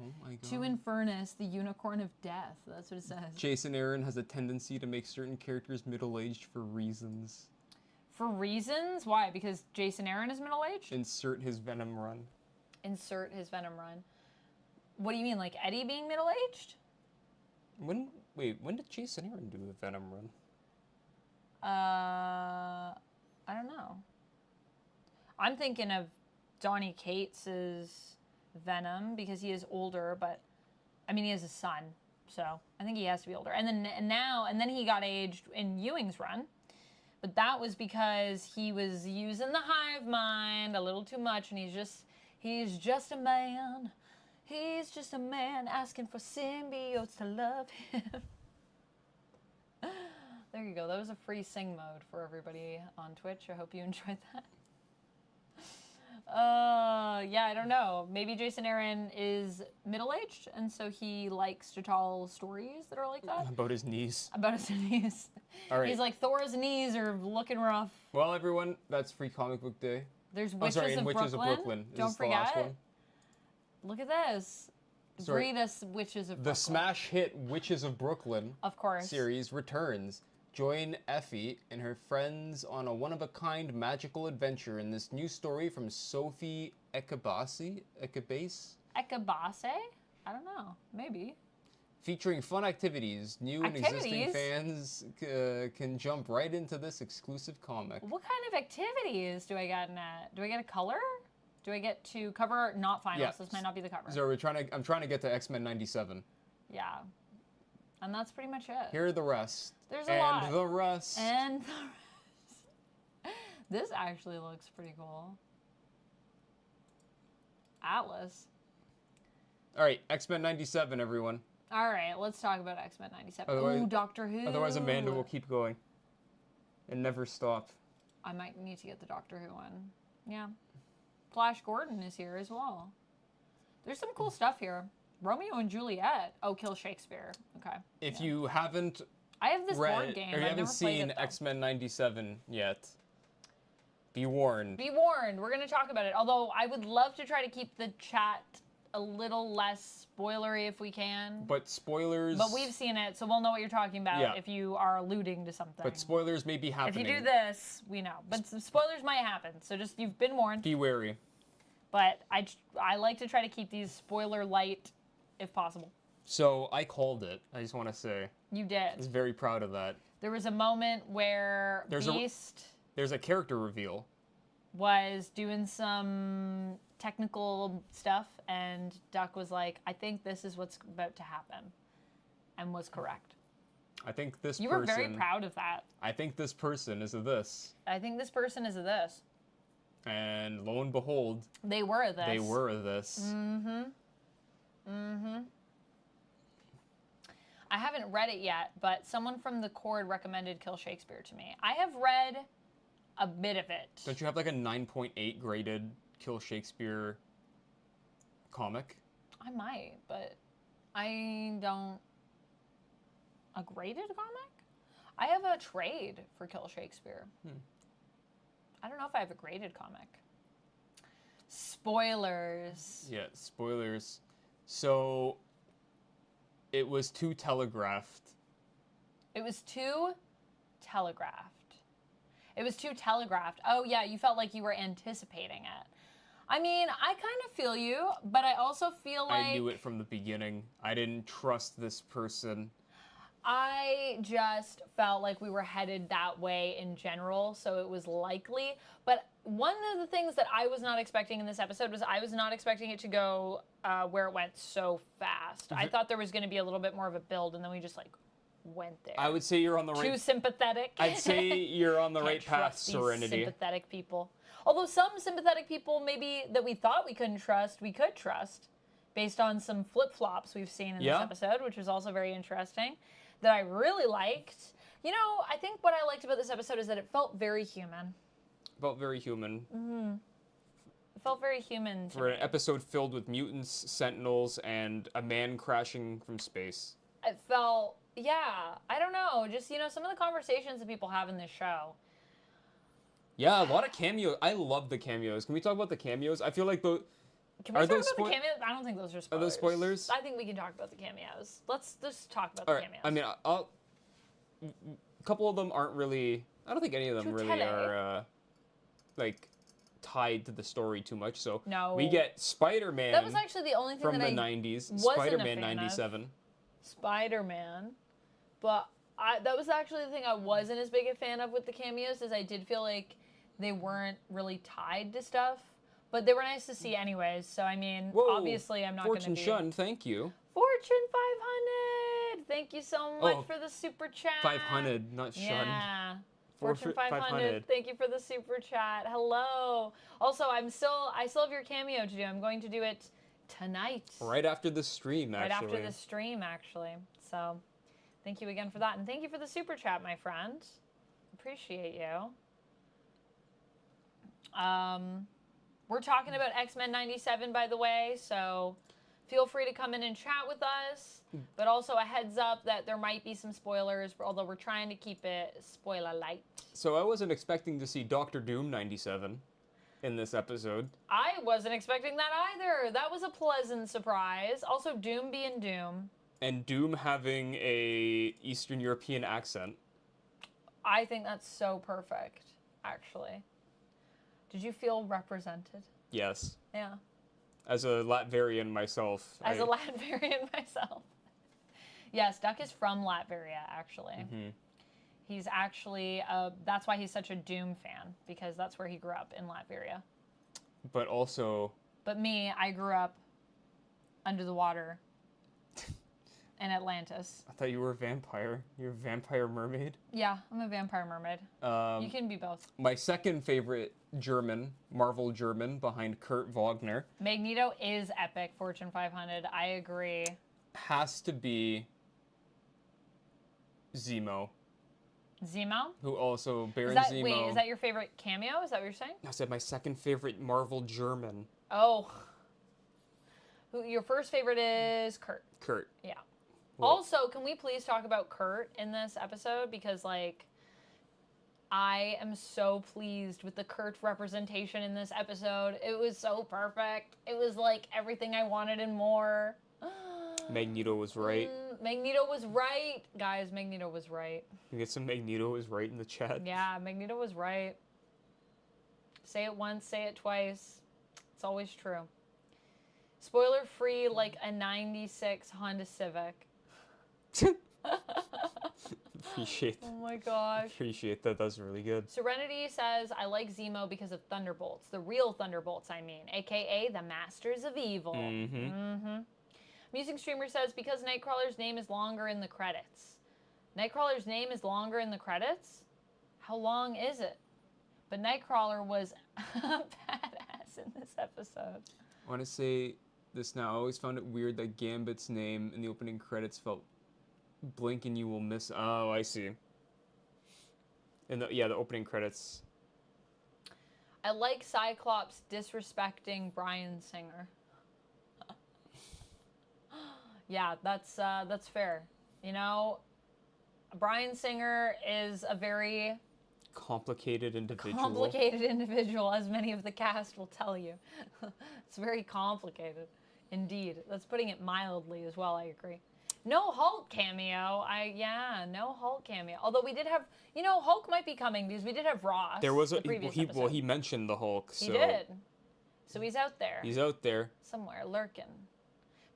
Oh my God. To Infernus, the Unicorn of Death. That's what it says. Jason Aaron has a tendency to make certain characters middle-aged for reasons. For reasons? Why? Because Jason Aaron is middle-aged? Insert his Venom run. Insert his Venom run. What do you mean, like Eddie being middle-aged? When did Jason Aaron do a Venom run? I don't know. I'm thinking of Donny Cates's Venom because he is older, but I mean he has a son, so I think he has to be older. And then he got aged in Ewing's run, but that was because he was using the hive mind a little too much, and he's just a man. He's just a man asking for symbiotes to love him. There you go. That was a free sing mode for everybody on Twitch. I hope you enjoyed that. Yeah, I don't know. Maybe Jason Aaron is middle-aged, and so he likes to tell stories that are like that. About his knees. About his knees. All right. He's like, Thor's knees are looking rough. Well, everyone, that's Free Comic Book Day. There's Witches, of, Witches Brooklyn. of Brooklyn. Don't Is forget. The last one. Look at this. Sorry. Read us Witches of Brooklyn. The smash hit Witches of Brooklyn of course. series returns. Join Effie and her friends on a one-of-a-kind magical adventure in this new story from Sophie Ekabase? Ekabase? I don't know. Maybe. Featuring fun activities, new and existing fans can jump right into this exclusive comic. What kind of activities do I get in it? Do I get a color? Do I get to cover? Not finals. Yeah. This might not be the cover. So I'm trying to get to xmen 97. Yeah. And that's pretty much it. Here are the rest. There's a lot. And the rest. And the rest. This actually looks pretty cool. Atlas. All right, X-Men 97, everyone. All right, let's talk about X-Men 97. Ooh, Doctor Who. Otherwise, Amanda will keep going and never stop. I might need to get the Doctor Who one. Yeah. Flash Gordon is here as well. There's some cool stuff here. Romeo and Juliet. Oh, Kill Shakespeare. Okay. If you haven't I have this board game. or you haven't seen X-Men 97 yet, be warned. Be warned. We're going to talk about it. Although I would love to try to keep the chat a little less spoilery if we can. But spoilers... But we've seen it, so we'll know what you're talking about if you are alluding to something. But spoilers may be happening. If you do this, we know. But some spoilers might happen, so just, you've been warned. Be wary. But I like to try to keep these spoiler light if possible. So I called it, I just want to say. You did. I was very proud of that. There was a moment where Beast... There's a character reveal. Was doing some technical stuff, and Duck was like, I think this is what's about to happen. And was correct. I think this You were very proud of that. I think this person is a this. I think this person is a this. And lo and behold... They were a this. They were a this. Mm-hmm. Mm-hmm. I haven't read it yet, but someone from the Cord recommended Kill Shakespeare to me. I have read a bit of it. Don't you have like a 9.8 graded Kill Shakespeare comic? I might, but I don't... A graded comic? I have a trade for Kill Shakespeare. I don't know if I have a graded comic. Spoilers. Yeah, spoilers. So, it was too telegraphed. It was too telegraphed. It was too telegraphed. Oh, yeah, you felt like you were anticipating it. I mean, I kind of feel you, but I also feel like... I knew it from the beginning. I didn't trust this person. I just felt like we were headed that way in general, so it was likely. But one of the things that I was not expecting in this episode was I was not expecting it to go where it went so fast. I thought there was going to be a little bit more of a build, and then we just, like, went there. I would say you're on the right... Too sympathetic. I'd say you're on the Can't right path, trust these Serenity. sympathetic people. Although some sympathetic people maybe that we thought we couldn't trust, we could trust, based on some flip-flops we've seen in this episode, which was also very interesting, that I really liked. You know, I think what I liked about this episode is that it felt very human. Felt very human. It felt very human to For me. an episode filled with mutants, sentinels, and a man crashing from space. It felt, yeah, I don't know, just, you know, some of the conversations that people have in this show. Yeah, a lot of cameos. I love the cameos. Can we talk about the cameos? I feel like the... Can we Are talk those about the cameos? I don't think those are spoilers. Are those spoilers? I think we can talk about the cameos. Let's just talk about All the right. cameos. I mean, a couple of them aren't really... I don't think any of them really are, like, tied to the story too much. So no. We get Spider-Man that was actually the only thing from that the I 90s. wasn't Spider-Man a fan 97. Of. Spider-Man. But that was actually the thing I wasn't as big a fan of with the cameos, is I did feel like they weren't really tied to stuff. But they were nice to see anyways, so I mean, Whoa, obviously I'm not going to be... Fortune Shun, thank you. Fortune 500! Thank you so much for the super chat. 500, not Shun. Yeah. Fortune 500, thank you for the super chat. Hello. Also, I still have your cameo to do. I'm going to do it tonight. Right after the stream, actually. Right after the stream, actually. So, thank you again for that. And thank you for the super chat, my friend. Appreciate you. We're talking about X-Men 97, by the way, so feel free to come in and chat with us. But also a heads up that there might be some spoilers, although we're trying to keep it spoiler light. So I wasn't expecting to see Doctor Doom 97 in this episode. I wasn't expecting that either. That was a pleasant surprise. Also, Doom being Doom. And Doom having a Eastern European accent. I think that's so perfect, actually. Did you feel represented? Yes. Yeah. As a Latvian myself. As a Latvian myself. Yes, Duck is from Latveria, actually. Mm-hmm. He's actually, that's why he's such a Doom fan, because that's where he grew up, in Latveria. But also... But me, I grew up under the water in Atlantis. I thought you were a vampire. You're a vampire mermaid? Yeah, I'm a vampire mermaid. You can be both. My second favorite German, Marvel German, behind Kurt Wagner. Magneto is epic, Fortune 500. I agree. Has to be Zemo. Zemo? Who also, Baron Zemo. Wait, is that your favorite cameo? Is that what you're saying? I said my second favorite Marvel German. Oh. Your first favorite is Kurt. Kurt. Yeah. Well, also, can we please talk about Kurt in this episode? Because, like, I am so pleased with the Kurt representation in this episode. It was so perfect. It was, like, everything I wanted and more. Magneto was right. Magneto was right. Guys, Magneto was right. You get some Magneto was right in the chat. Yeah, Magneto was right. Say it once, say it twice. It's always true. Spoiler free, like a 96 Honda Civic. Appreciate that. Oh my gosh. Appreciate that. That's really good. Serenity says, I like Zemo because of Thunderbolts. The real Thunderbolts, I mean. AKA the Masters of Evil. Music Streamer says, because Nightcrawler's name is longer in the credits. Nightcrawler's name is longer in the credits? How long is it? But Nightcrawler was a badass in this episode. I want to say this now. I always found it weird that Gambit's name in the opening credits felt blink and you will miss. Oh, I see. And the opening credits. I like Cyclops disrespecting Bryan Singer. Yeah, that's fair. You know, Bryan Singer is a very complicated individual, as many of the cast will tell you. It's very complicated, indeed. That's putting it mildly as well. I agree. No Hulk cameo. No Hulk cameo. Although we did have, you know, Hulk might be coming because we did have Ross. There was he mentioned the Hulk. He did. So he's out there. He's out there somewhere lurking.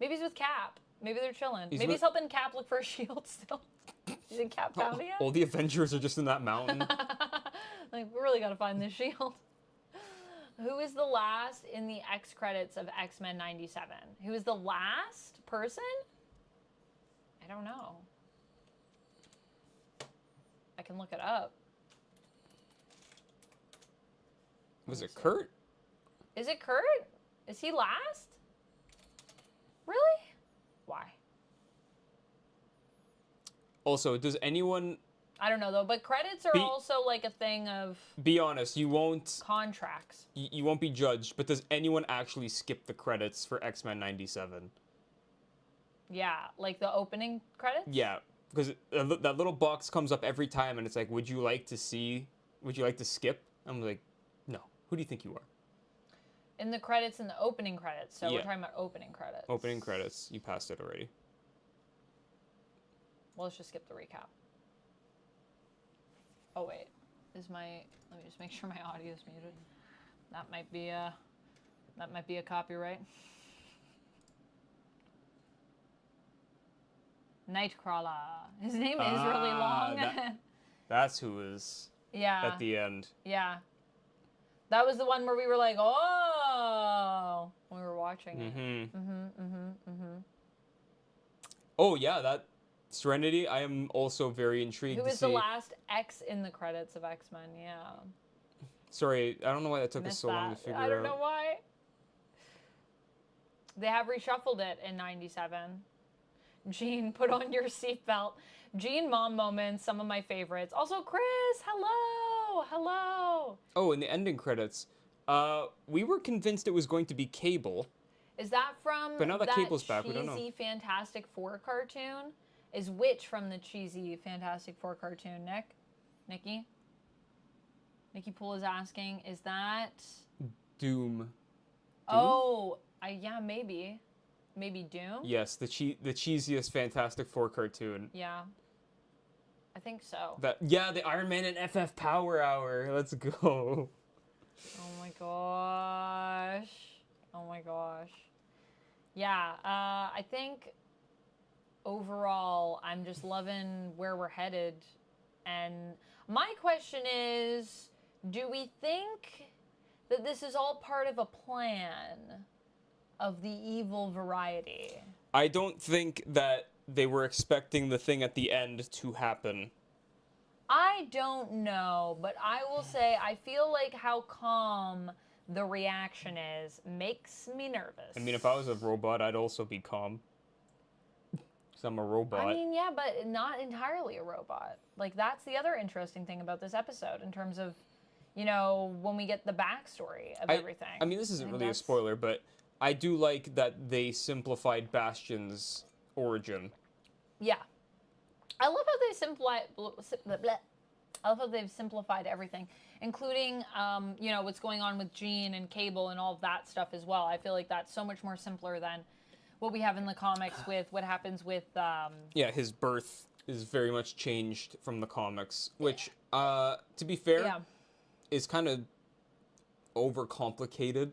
Maybe he's with Cap. Maybe they're chilling. Maybe he's helping Cap look for a shield still. You think Cap found it yet? All the Avengers are just in that mountain. Like, we really gotta find this shield. Who is the last in the X credits of X-Men 97? Who is the last person? I don't know. I can look it up. Was it Kurt? Is it Kurt? Is he last? Really? Why? Also, does anyone... I don't know, though, but credits are also like a thing of... Be honest, you won't... Contracts. You won't be judged, but does anyone actually skip the credits for X-Men 97? Yeah, like the opening credits? Yeah, because that little box comes up every time, and it's like, would you like to skip? I'm like, no. Who do you think you are? In the credits, in the opening credits. So yeah. We're talking about opening credits. Opening credits. You passed it already. Well, let's just skip the recap. Oh, wait. Let me just make sure my audio is muted. That might be a copyright. Nightcrawler. His name is really long. That's who is at the end. Yeah. That was the one where we were like, oh, when we were watching it. Oh, yeah, that Serenity, I am also very intrigued Who is the last X in the credits of X-Men, yeah. Sorry, I don't know why that took us so long to figure out. I don't know why. They have reshuffled it in 97. Jean, put on your seatbelt. Jean mom moments, some of my favorites. Also, Chris, hello. Oh, in the ending credits, we were convinced it was going to be Cable. Is that from but now that Cable's back, we don't know. cheesy Fantastic Four cartoon? Is which from the cheesy Fantastic Four cartoon, Nick? Nikki? Nikki Poole is asking, is that... Doom? Oh, yeah, maybe. Maybe Doom? Yes, the cheesiest Fantastic Four cartoon. Yeah. I think so. The Iron Man and FF Power Hour. Let's go. Oh my gosh. Yeah, I think overall I'm just loving where we're headed. And my question is, do we think that this is all part of a plan of the evil variety? I don't think that they were expecting the thing at the end to happen. I don't know, but I will say I feel like how calm the reaction is makes me nervous. I mean, if I was a robot, I'd also be calm. Because I'm a robot. I mean, yeah, but not entirely a robot. Like, that's the other interesting thing about this episode in terms of, you know, when we get the backstory of everything. I mean, this isn't really a spoiler, but I do like that they simplified Bastion's origin. Yeah. I love how they've simplified everything, including, you know, what's going on with Jean and Cable and all of that stuff as well. I feel like that's so much more simpler than what we have in the comics with what happens with... Yeah, his birth is very much changed from the comics, which, to be fair, is kind of overcomplicated.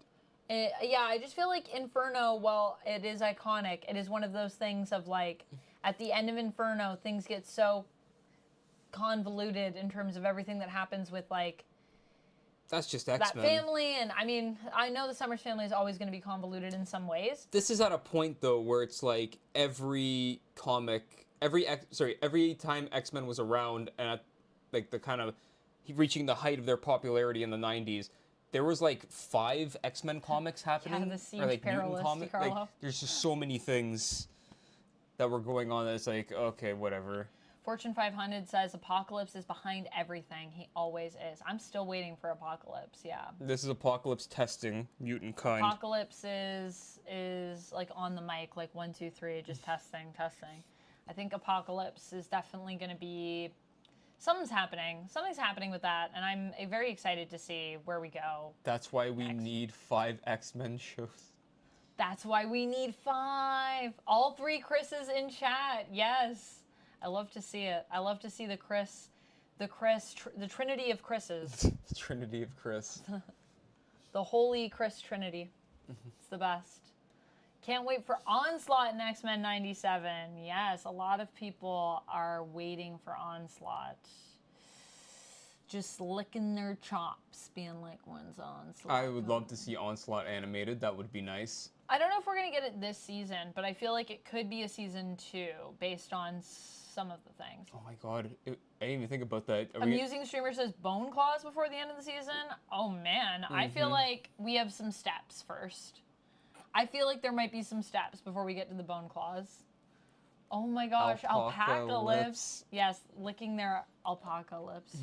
Yeah, I just feel like Inferno, while it is iconic, it is one of those things of, like, at the end of Inferno, things get so convoluted in terms of everything that happens with, like... That's just X-Men. That family, and, I mean, I know the Summers family is always going to be convoluted in some ways. This is at a point, though, where it's, like, every comic... Every time X-Men was around, and at, like, the kind of... reaching the height of their popularity in the 90s... There was, like, 5 X-Men comics happening. Yeah, the Siege or, like, Perilous, mutant comics. Like, there's just so many things that were going on that it's like, okay, whatever. Fortune 500 says Apocalypse is behind everything. He always is. I'm still waiting for Apocalypse, yeah. This is Apocalypse testing mutant kind. Apocalypse is like on the mic, like 1, 2, 3, just testing. I think Apocalypse is definitely going to be... Something's happening with that, and I'm very excited to see where we go. That's why we need 5 X-Men shows. That's why we need 5. All 3 Chris's in chat, yes. I love to see it. I love to see the Trinity of Chris's. Trinity of Chris. The Holy Chris Trinity. It's the best. Can't wait for Onslaught in X-Men 97. Yes, a lot of people are waiting for Onslaught. Just licking their chops, being like, when's Onslaught? I would love to see Onslaught animated. That would be nice. I don't know if we're going to get it this season, but I feel like it could be a season 2 based on some of the things. Oh my god, I didn't even think about that. Amusing Streamer says bone claws before the end of the season. Oh man, I feel like we have some steps first. I feel like there might be some steps before we get to the bone claws. Oh my gosh, alpaca lips. Yes, licking their alpaca lips.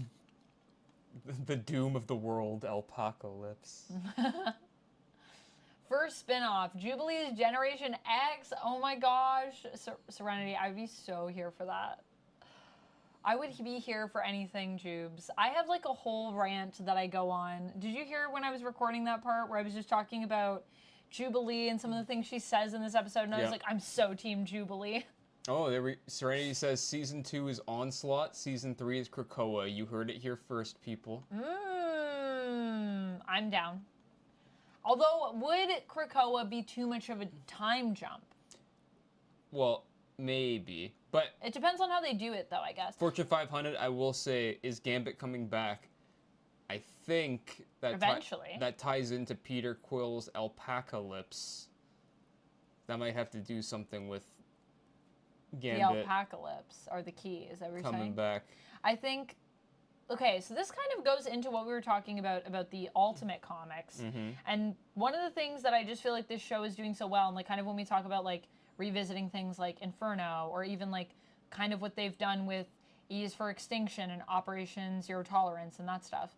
The doom of the world, alpaca lips. First spin-off, Jubilee's Generation X. Oh my gosh. Serenity, I'd be so here for that. I would be here for anything, Jubes. I have like a whole rant that I go on. Did you hear when I was recording that part where I was just talking about Jubilee and some of the things she says in this episode? And I was like, I'm so team Jubilee. Oh, Serenity says Season 2 is Onslaught, Season 3 is Krakoa. You heard it here first, people. I'm down. Although, would Krakoa be too much of a time jump? Well, maybe. But it depends on how they do it, though, I guess. Fortune 500, I will say, is Gambit coming back? I think that eventually that ties into Peter Quill's alpaca lips. That might have to do something with Gambit. The alpaca lips are the key, is that what you're saying? Coming back. I think... Okay, so this kind of goes into what we were talking about the Ultimate Comics. And one of the things that I just feel like this show is doing so well, and like kind of when we talk about like revisiting things like Inferno, or even like kind of what they've done with E's for Extinction and Operation Zero Tolerance and that stuff.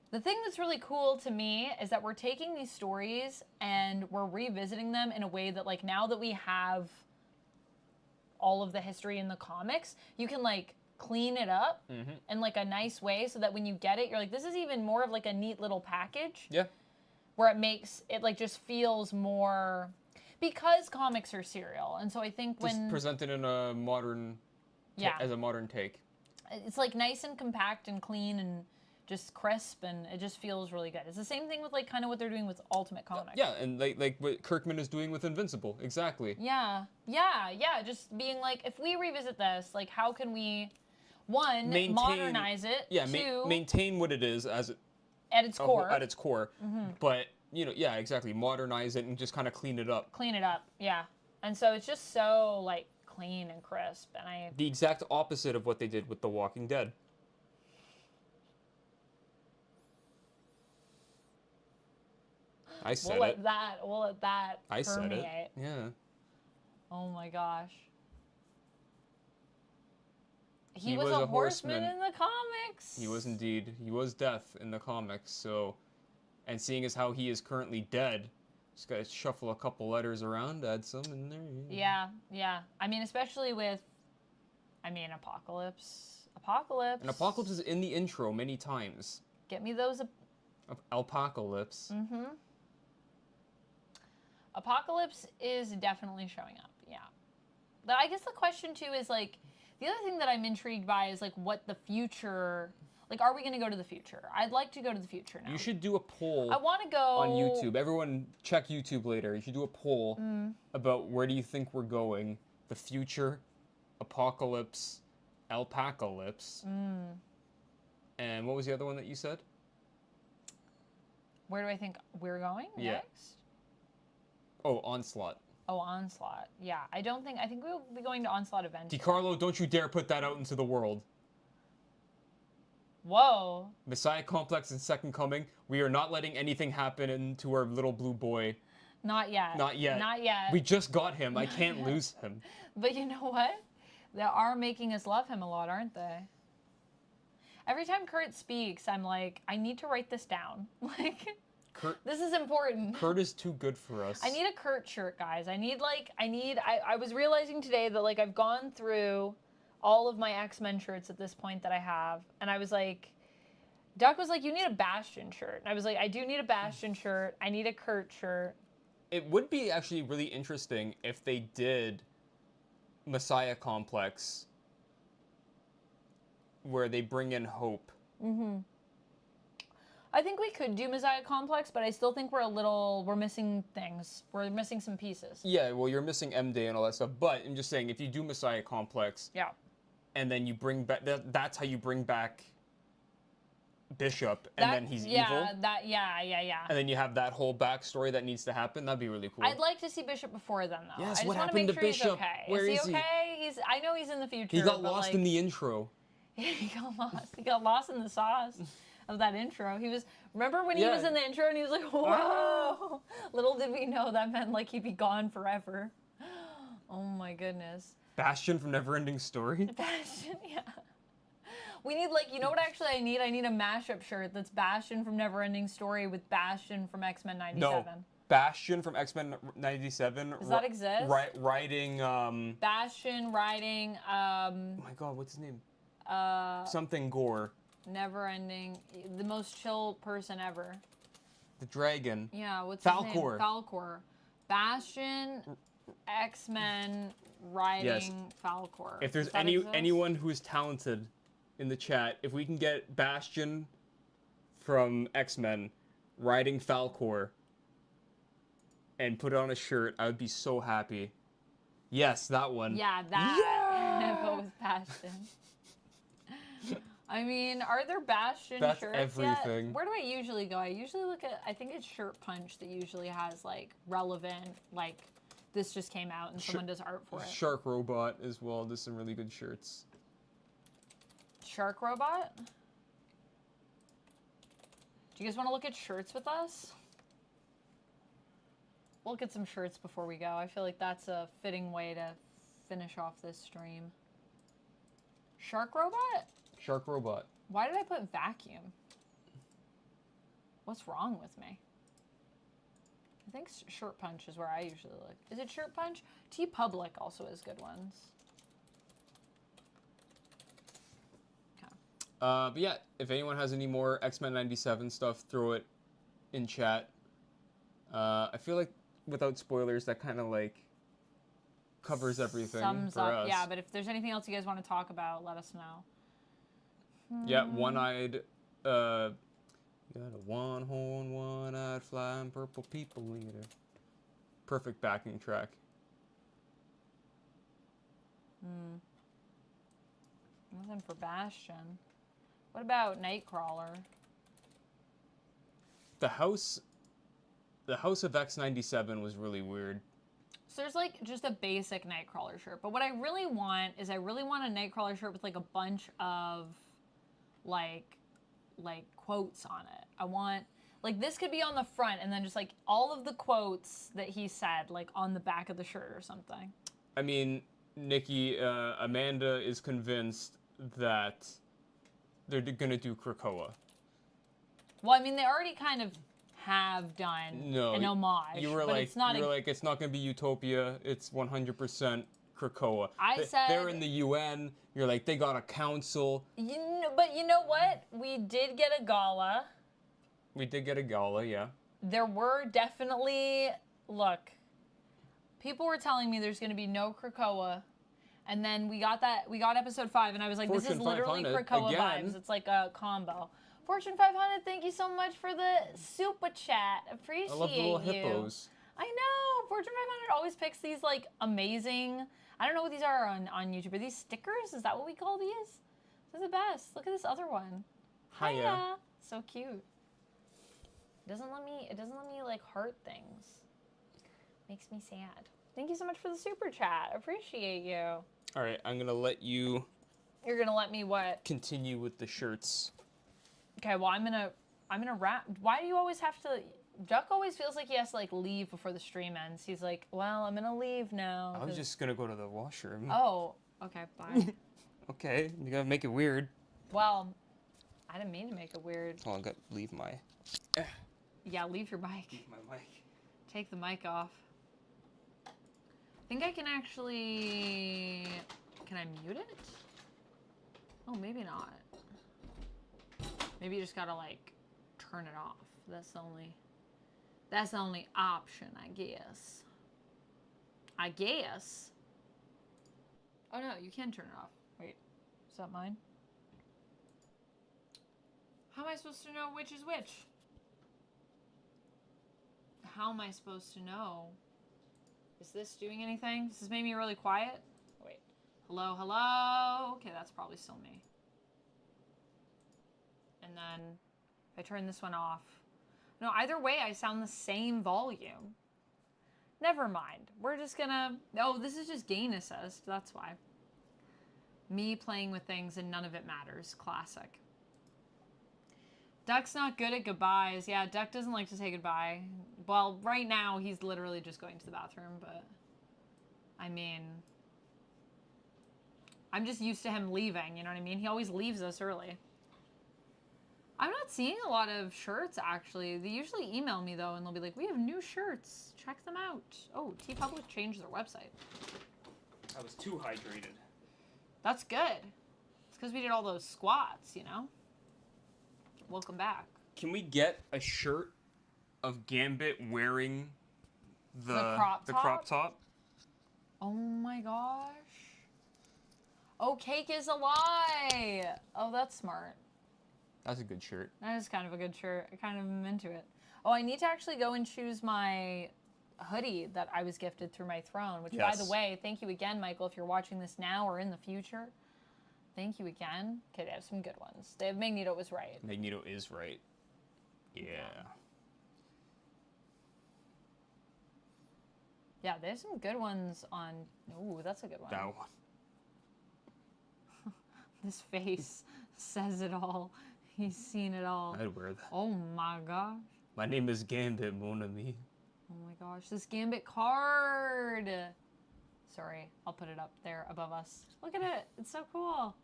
The thing that's really cool to me is that we're taking these stories and we're revisiting them in a way that like now that we have all of the history in the comics, you can like clean it up in like a nice way so that when you get it, you're like, this is even more of like a neat little package. Yeah. Where it makes it like just feels more, because comics are serial. And so I think just presented in a modern, as a modern take. It's like nice and compact and clean and just crisp, and it just feels really good. It's the same thing with like kind of what they're doing with Ultimate Comics. Yeah, and like what Kirkman is doing with Invincible. Exactly. Yeah. Just being like, if we revisit this, like how can we... One, modernize it. Yeah, two, maintain what it is as at its core. At its core, but you know, yeah, exactly. Modernize it and just kind of clean it up. Clean it up, yeah. And so it's just so like clean and crisp, and the exact opposite of what they did with The Walking Dead. I said we'll let that I permeate. said it. Yeah. Oh my gosh. He was a horseman in the comics. He was indeed. He was death in the comics, so... And seeing as how he is currently dead, just gotta shuffle a couple letters around, add some in there. Yeah. I mean, especially with... Apocalypse. And Apocalypse is in the intro many times. Get me those... Alpacalypse. Apocalypse is definitely showing up, yeah. But I guess the question, too, is, like... The other thing that I'm intrigued by is, like, what the future... Like, are we going to go to the future? I'd like to go to the future now. You should do a poll I want to go... on YouTube. Everyone, check YouTube later. You should do a poll about where do you think we're going. The future, Apocalypse, Alpacalypse. And what was the other one that you said? Where do I think we're going next? Oh, Onslaught. Oh, Onslaught. Yeah, I think we'll be going to Onslaught eventually. DiCarlo, don't you dare put that out into the world. Whoa. Messiah Complex and Second Coming. We are not letting anything happen to our little blue boy. Not yet. Not yet. Not yet. We just got him. I can't lose him. But you know what? They are making us love him a lot, aren't they? Every time Kurt speaks, I'm like, I need to write this down. Like, Kurt, this is important. Kurt is too good for us. I need a Kurt shirt, guys. I was realizing today that, like, I've gone through all of my X-Men shirts at this point that I have, and I was like, Duck was like, you need a Bastion shirt. And I was like, I do need a Bastion shirt. I need a Kurt shirt. It would be actually really interesting if they did Messiah Complex, where they bring in Hope. Mm-hmm. I think we could do Messiah Complex, but I still think we're missing things. We're missing some pieces. Yeah, well, you're missing M-Day and all that stuff, but I'm just saying, if you do Messiah Complex, yeah, and then you bring back, that's how you bring back Bishop, and then he's evil. Yeah. And then you have that whole backstory that needs to happen. That'd be really cool. I'd like to see Bishop before then, though. Yes, I just what want to happened make to sure Bishop? he's okay. Where is is he okay? I know he's in the future. He got lost like, in the intro. He got lost. He got lost in the sauce of that intro. Remember when he was in the intro and he was like, whoa. Ah. Little did we know that meant like he'd be gone forever. Oh my goodness. Bastion from Neverending Story? Bastion, yeah. We need, like, you know what actually I need? I need a mashup shirt that's Bastion from Neverending Story with Bastion from X-Men 97. No. Bastion from X-Men 97. Does that exist? Riding, Bastion riding, oh my god, what's his name? Something Gore. Neverending, the most chill person ever. The dragon. Yeah, what's Falcor. his name? Falcor. Bastion, X-Men, riding Falcor. If there's anyone who's talented in the chat, if we can get Bastion from X-Men riding Falcor and put it on a shirt, I would be so happy. Yes, that one. Yeah, that. Yeah! But with Bastion. I mean, are there Bastion That's shirts everything. yet? Where do I usually go? I usually look at, I think it's Shirt Punch that usually has, like, relevant, like, this just came out and someone does art for it. Shark Robot as well. There's some really good shirts. Shark Robot? Do you guys want to look at shirts with us? We'll look at some shirts before we go. I feel like that's a fitting way to finish off this stream. Shark Robot? Shark Robot. Why did I put vacuum? What's wrong with me? I think Shirt Punch is where I usually look. Is it Shirt Punch? T-Public also has good ones. But yeah, if anyone has any more X-Men 97 stuff, throw it in chat. I feel like without spoilers, that kind of like covers everything Sums for up, us. yeah, but if there's anything else you guys want to talk about, let us know. Yeah, one-eyed, got a one-horn, one-eyed flying purple people eater. Perfect backing track. Nothing for Bastion. What about Nightcrawler? The House of X-97 was really weird. So there's like just a basic Nightcrawler shirt, but what I really want is I really want a Nightcrawler shirt with like a bunch of like quotes on it. I want, like, this could be on the front and then just like all of the quotes that he said like on the back of the shirt or something. I mean, Nikki, Amanda is convinced that they're gonna do Krakoa. Well, I mean, they already kind of have done an homage. You were but like, it's not it's not gonna be Utopia. It's 100% Krakoa. I said they're in the UN. You're like, they got a council. But you know what? We did get a gala. We did get a gala, yeah. There were definitely, look, people were telling me there's going to be no Krakoa. And then we got episode 5, and I was like, Fortune this is literally 500, Krakoa again. vibes. It's like a combo. Fortune 500, thank you so much for the super chat. Appreciate I love the little you. hippos. I know. Fortune 500 always picks these, like, amazing, I don't know what these are on YouTube. Are these stickers? Is that what we call these? They're the best. Look at this other one. Hiya. So cute. It doesn't let me like heart things. Makes me sad. Thank you so much for the super chat. Appreciate you. All right, I'm gonna let you. You're gonna let me what? Continue with the shirts. Okay. Well, I'm gonna wrap. Why do you always have to? Duck always feels like he has to like leave before the stream ends. He's like, well, I'm gonna leave now. I was just gonna go to the washroom. Oh, Okay, bye. Okay, you gotta make it weird. Well, I didn't mean to make it weird. Hold on, I gotta leave my... Yeah, leave your mic. Leave my mic. Take the mic off. I think I can actually... Can I mute it? Oh, maybe not. Maybe you just gotta, like, turn it off. That's the only option, I guess. I guess. Oh, no, you can turn it off. Wait, is that mine? How am I supposed to know which is which? How am I supposed to know? Is this doing anything? Does this make me really quiet? Wait. Hello, hello? Okay, that's probably still me. And then if I turn this one off. No, either way, I sound the same volume. Never mind. We're just gonna... Oh, this is just gain assist. That's why. Me playing with things and none of it matters. Classic. Duck's not good at goodbyes. Yeah, Duck doesn't like to say goodbye. Well, right now, he's literally just going to the bathroom, but... I mean... I'm just used to him leaving, you know what I mean? He always leaves us early. I'm not seeing a lot of shirts, actually. They usually email me, though, and they'll be like, we have new shirts. Check them out. Oh, TeePublic changed their website. I was too hydrated. That's good. It's because we did all those squats, you know? Welcome back. Can we get a shirt of Gambit wearing The crop top? Oh my gosh. Oh, cake is a lie. Oh, that's smart. That's a good shirt. That is kind of a good shirt. I kind of am into it. Oh, I need to actually go and choose my hoodie that I was gifted through my throne, which, by the way, thank you again, Michael, if you're watching this now or in the future. Thank you again. Okay, they have some good ones. They have Magneto was right. Magneto is right. Yeah. Yeah, there's some good ones on... Ooh, that's a good one. That one. This face says it all. He's seen it all. I'd wear that. Oh my gosh. My name is Gambit, mon ami. Oh my gosh, this Gambit card. Sorry, I'll put it up there above us. Look at it. It's so cool.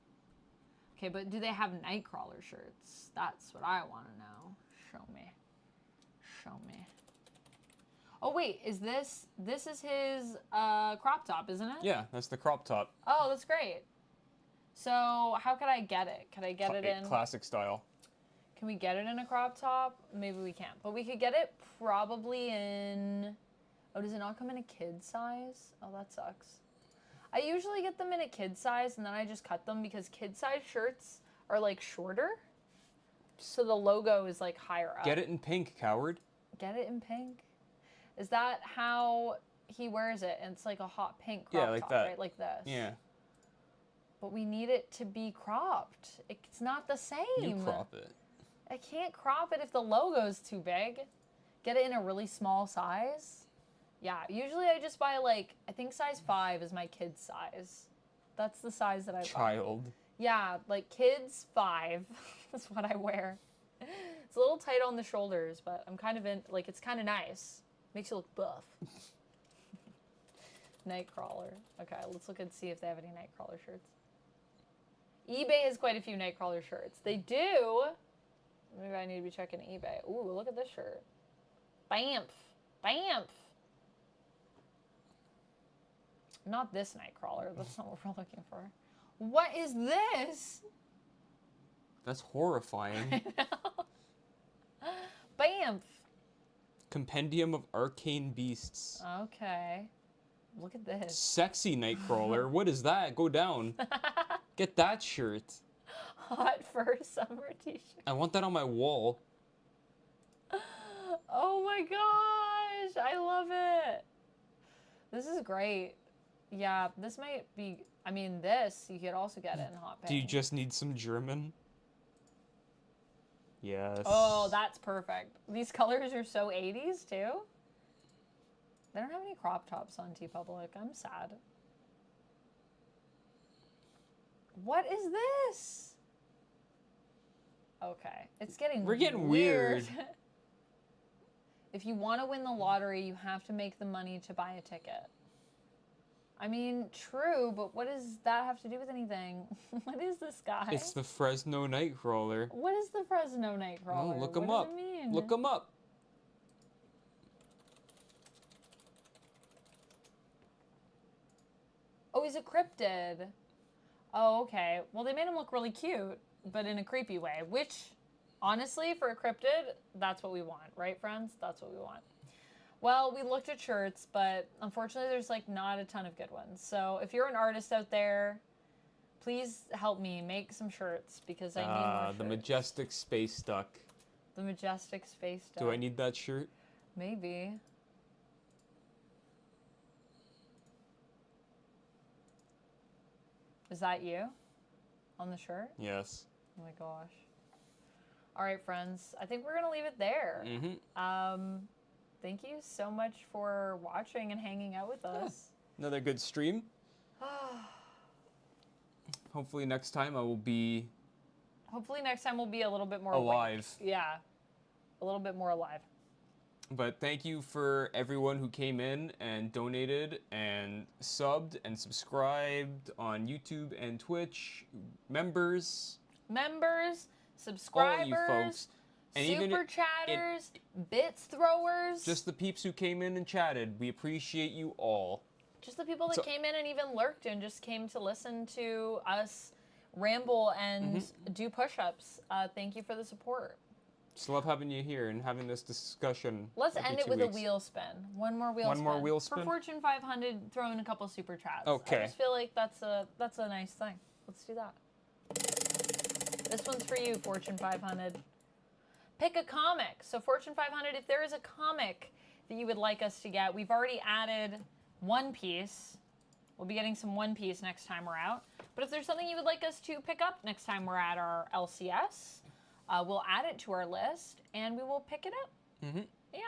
Okay, but do they have Nightcrawler shirts? That's what I want to know. Show me. Show me. Oh wait, is this is his crop top, isn't it? Yeah, that's the crop top. Oh, that's great. So, how could I get it? Could I get it in... Classic style. Can we get it in a crop top? Maybe we can't. But we could get it probably in... Oh, does it not come in a kid size? Oh, that sucks. I usually get them in a kid size, and then I just cut them because kid size shirts are, like, shorter. So the logo is, like, higher up. Get it in pink, coward. Get it in pink? Is that how he wears it? And it's, like, a hot pink crop like top, that. right? Like this. Yeah. But we need it to be cropped. It's not the same. You crop it. I can't crop it if the logo's too big. Get it in a really small size. Yeah, usually I just buy, like, I think size 5 is my kid's size. That's the size that I buy. Child. Yeah, like kids 5. That's what I wear. It's a little tight on the shoulders, but I'm kind of in, like, it's kind of nice. Makes you look buff. Nightcrawler. Okay, let's look and see if they have any Nightcrawler shirts. eBay has quite a few Nightcrawler shirts. They do. Maybe I need to be checking eBay. Ooh, look at this shirt. Bamf. Bamf. Not this Nightcrawler. That's not what we're looking for. What is this? That's horrifying. I know. Bamf. Compendium of Arcane Beasts. Okay. Look at this. Sexy Nightcrawler. What is that? Go down. Get that shirt. Hot fur summer t-shirt. I want that on my wall. Oh my gosh. I love it. This is great. Yeah, this might be... I mean, this, you could also get it in hot pink. Do you just need some German? Yes. Oh, that's perfect. These colors are so 80s, too. They don't have any crop tops on TeePublic. I'm sad. What is this? Okay. It's getting We're getting weird. If you want to win the lottery, you have to make the money to buy a ticket. I mean, true, but what does that have to do with anything? What is this guy? It's the Fresno Nightcrawler. What is the Fresno Nightcrawler? Oh, look him what up. Does it mean? Look him up. Oh, he's a cryptid. Oh, okay. Well, they made him look really cute, but in a creepy way, which, honestly, for a cryptid, that's what we want, right, friends? That's what we want. Well, we looked at shirts, but unfortunately, there's, like, not a ton of good ones. So if you're an artist out there, please help me make some shirts, because I need more shirts. The Majestic Space Duck. The Majestic Space Duck. Do I need that shirt? Maybe. Is that you on the shirt? Yes. Oh my gosh. All right, friends. I think we're going to leave it there. Thank you so much for watching and hanging out with us. Another good stream. Hopefully next time I will be... Hopefully next time we'll be a little bit more alive. awake. Yeah. A little bit more alive. But thank you for everyone who came in and donated and subbed and subscribed on YouTube and Twitch. Members, subscribers, all you folks. And super chatters, bits throwers. Just the peeps who came in and chatted. We appreciate you all. Just the people that came in and even lurked and just came to listen to us ramble and do push-ups. Thank you for the support. Just love having you here and having this discussion. Let's end it with a wheel spin. One more wheel spin. One more wheel spin? For Fortune 500, throw in a couple super chats. Okay. I just feel like that's a nice thing. Let's do that. This one's for you, Fortune 500. Pick a comic. So Fortune 500, if there is a comic that you would like us to get, we've already added One Piece. We'll be getting some One Piece next time we're out. But if there's something you would like us to pick up next time we're at our LCS, we'll add it to our list, and we will pick it up. Yeah.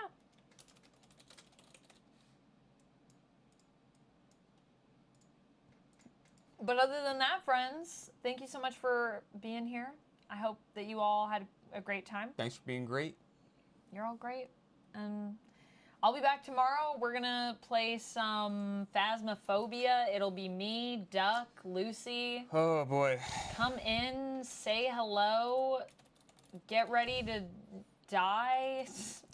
But other than that, friends, thank you so much for being here. I hope that you all had a great time. Thanks for being great. You're all great. And I'll be back tomorrow. We're going to play some Phasmophobia. It'll be me, Duck, Lucy. Oh, boy. Come in, say hello. Get ready to die,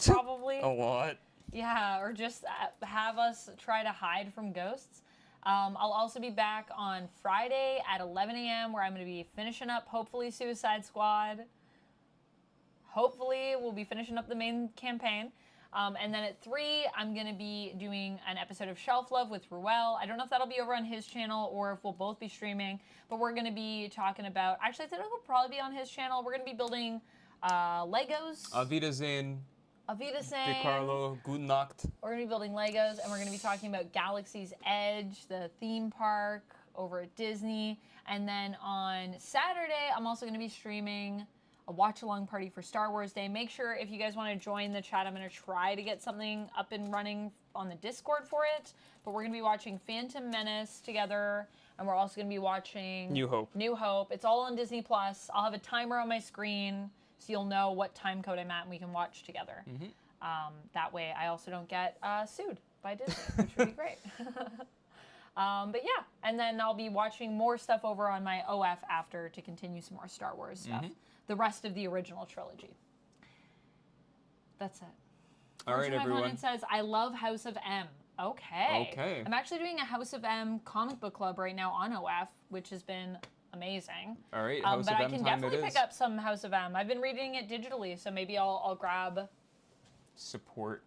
probably. A lot. Yeah, or just have us try to hide from ghosts. I'll also be back on Friday at 11 a.m. where I'm going to be finishing up, hopefully, Suicide Squad. Hopefully, we'll be finishing up the main campaign. And then at 3, I'm going to be doing an episode of Shelf Love with Ruel. I don't know if that'll be over on his channel or if we'll both be streaming, but we're going to be talking about... Actually, I think it'll probably be on his channel. We're going to be building Legos. Auf Wiedersehen. Auf Wiedersehen. De Carlo, Gute Nacht. We're going to be building Legos, and we're going to be talking about Galaxy's Edge, the theme park over at Disney. And then on Saturday, I'm also going to be streaming a watch-along party for Star Wars Day. Make sure if you guys want to join the chat, I'm going to try to get something up and running on the Discord for it. But we're going to be watching Phantom Menace together, and we're also going to be watching New Hope. New Hope. It's all on Disney+. I'll have a timer on my screen, so you'll know what time code I'm at, and we can watch together. That way, I also don't get sued by Disney, which would be great. But yeah, and then I'll be watching more stuff over on my OF after to continue some more Star Wars stuff. The rest of the original trilogy. That's it. All right, everyone. It says, I love House of M. Okay. Okay. I'm actually doing a House of M comic book club right now on OF, which has been amazing. All right, House of M time it is. But I can definitely pick up some House of M. I've been reading it digitally, so maybe I'll grab... Support.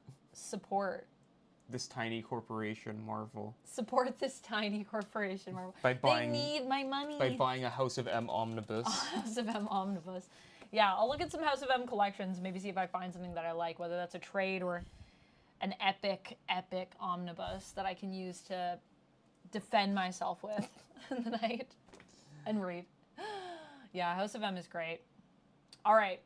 This tiny corporation, Marvel. Support this tiny corporation, Marvel. By buying, they need my money. By buying a House of M omnibus. House of M omnibus. Yeah, I'll look at some House of M collections, maybe see if I find something that I like, whether that's a trade or an epic omnibus that I can use to defend myself with in the night and read. Yeah, House of M is great. All right.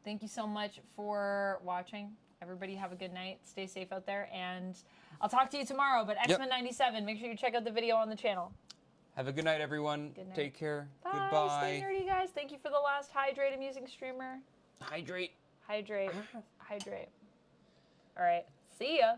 Thank you so much for watching. Everybody have a good night. Stay safe out there, and I'll talk to you tomorrow. But xmen97, make sure you check out the video on the channel. Have a good night, everyone. Good night. Take care. Bye. Goodbye. Stay nerdy, guys. Thank you for the last Hydrate Amusing streamer. Hydrate. Hydrate. Hydrate. All right. See ya.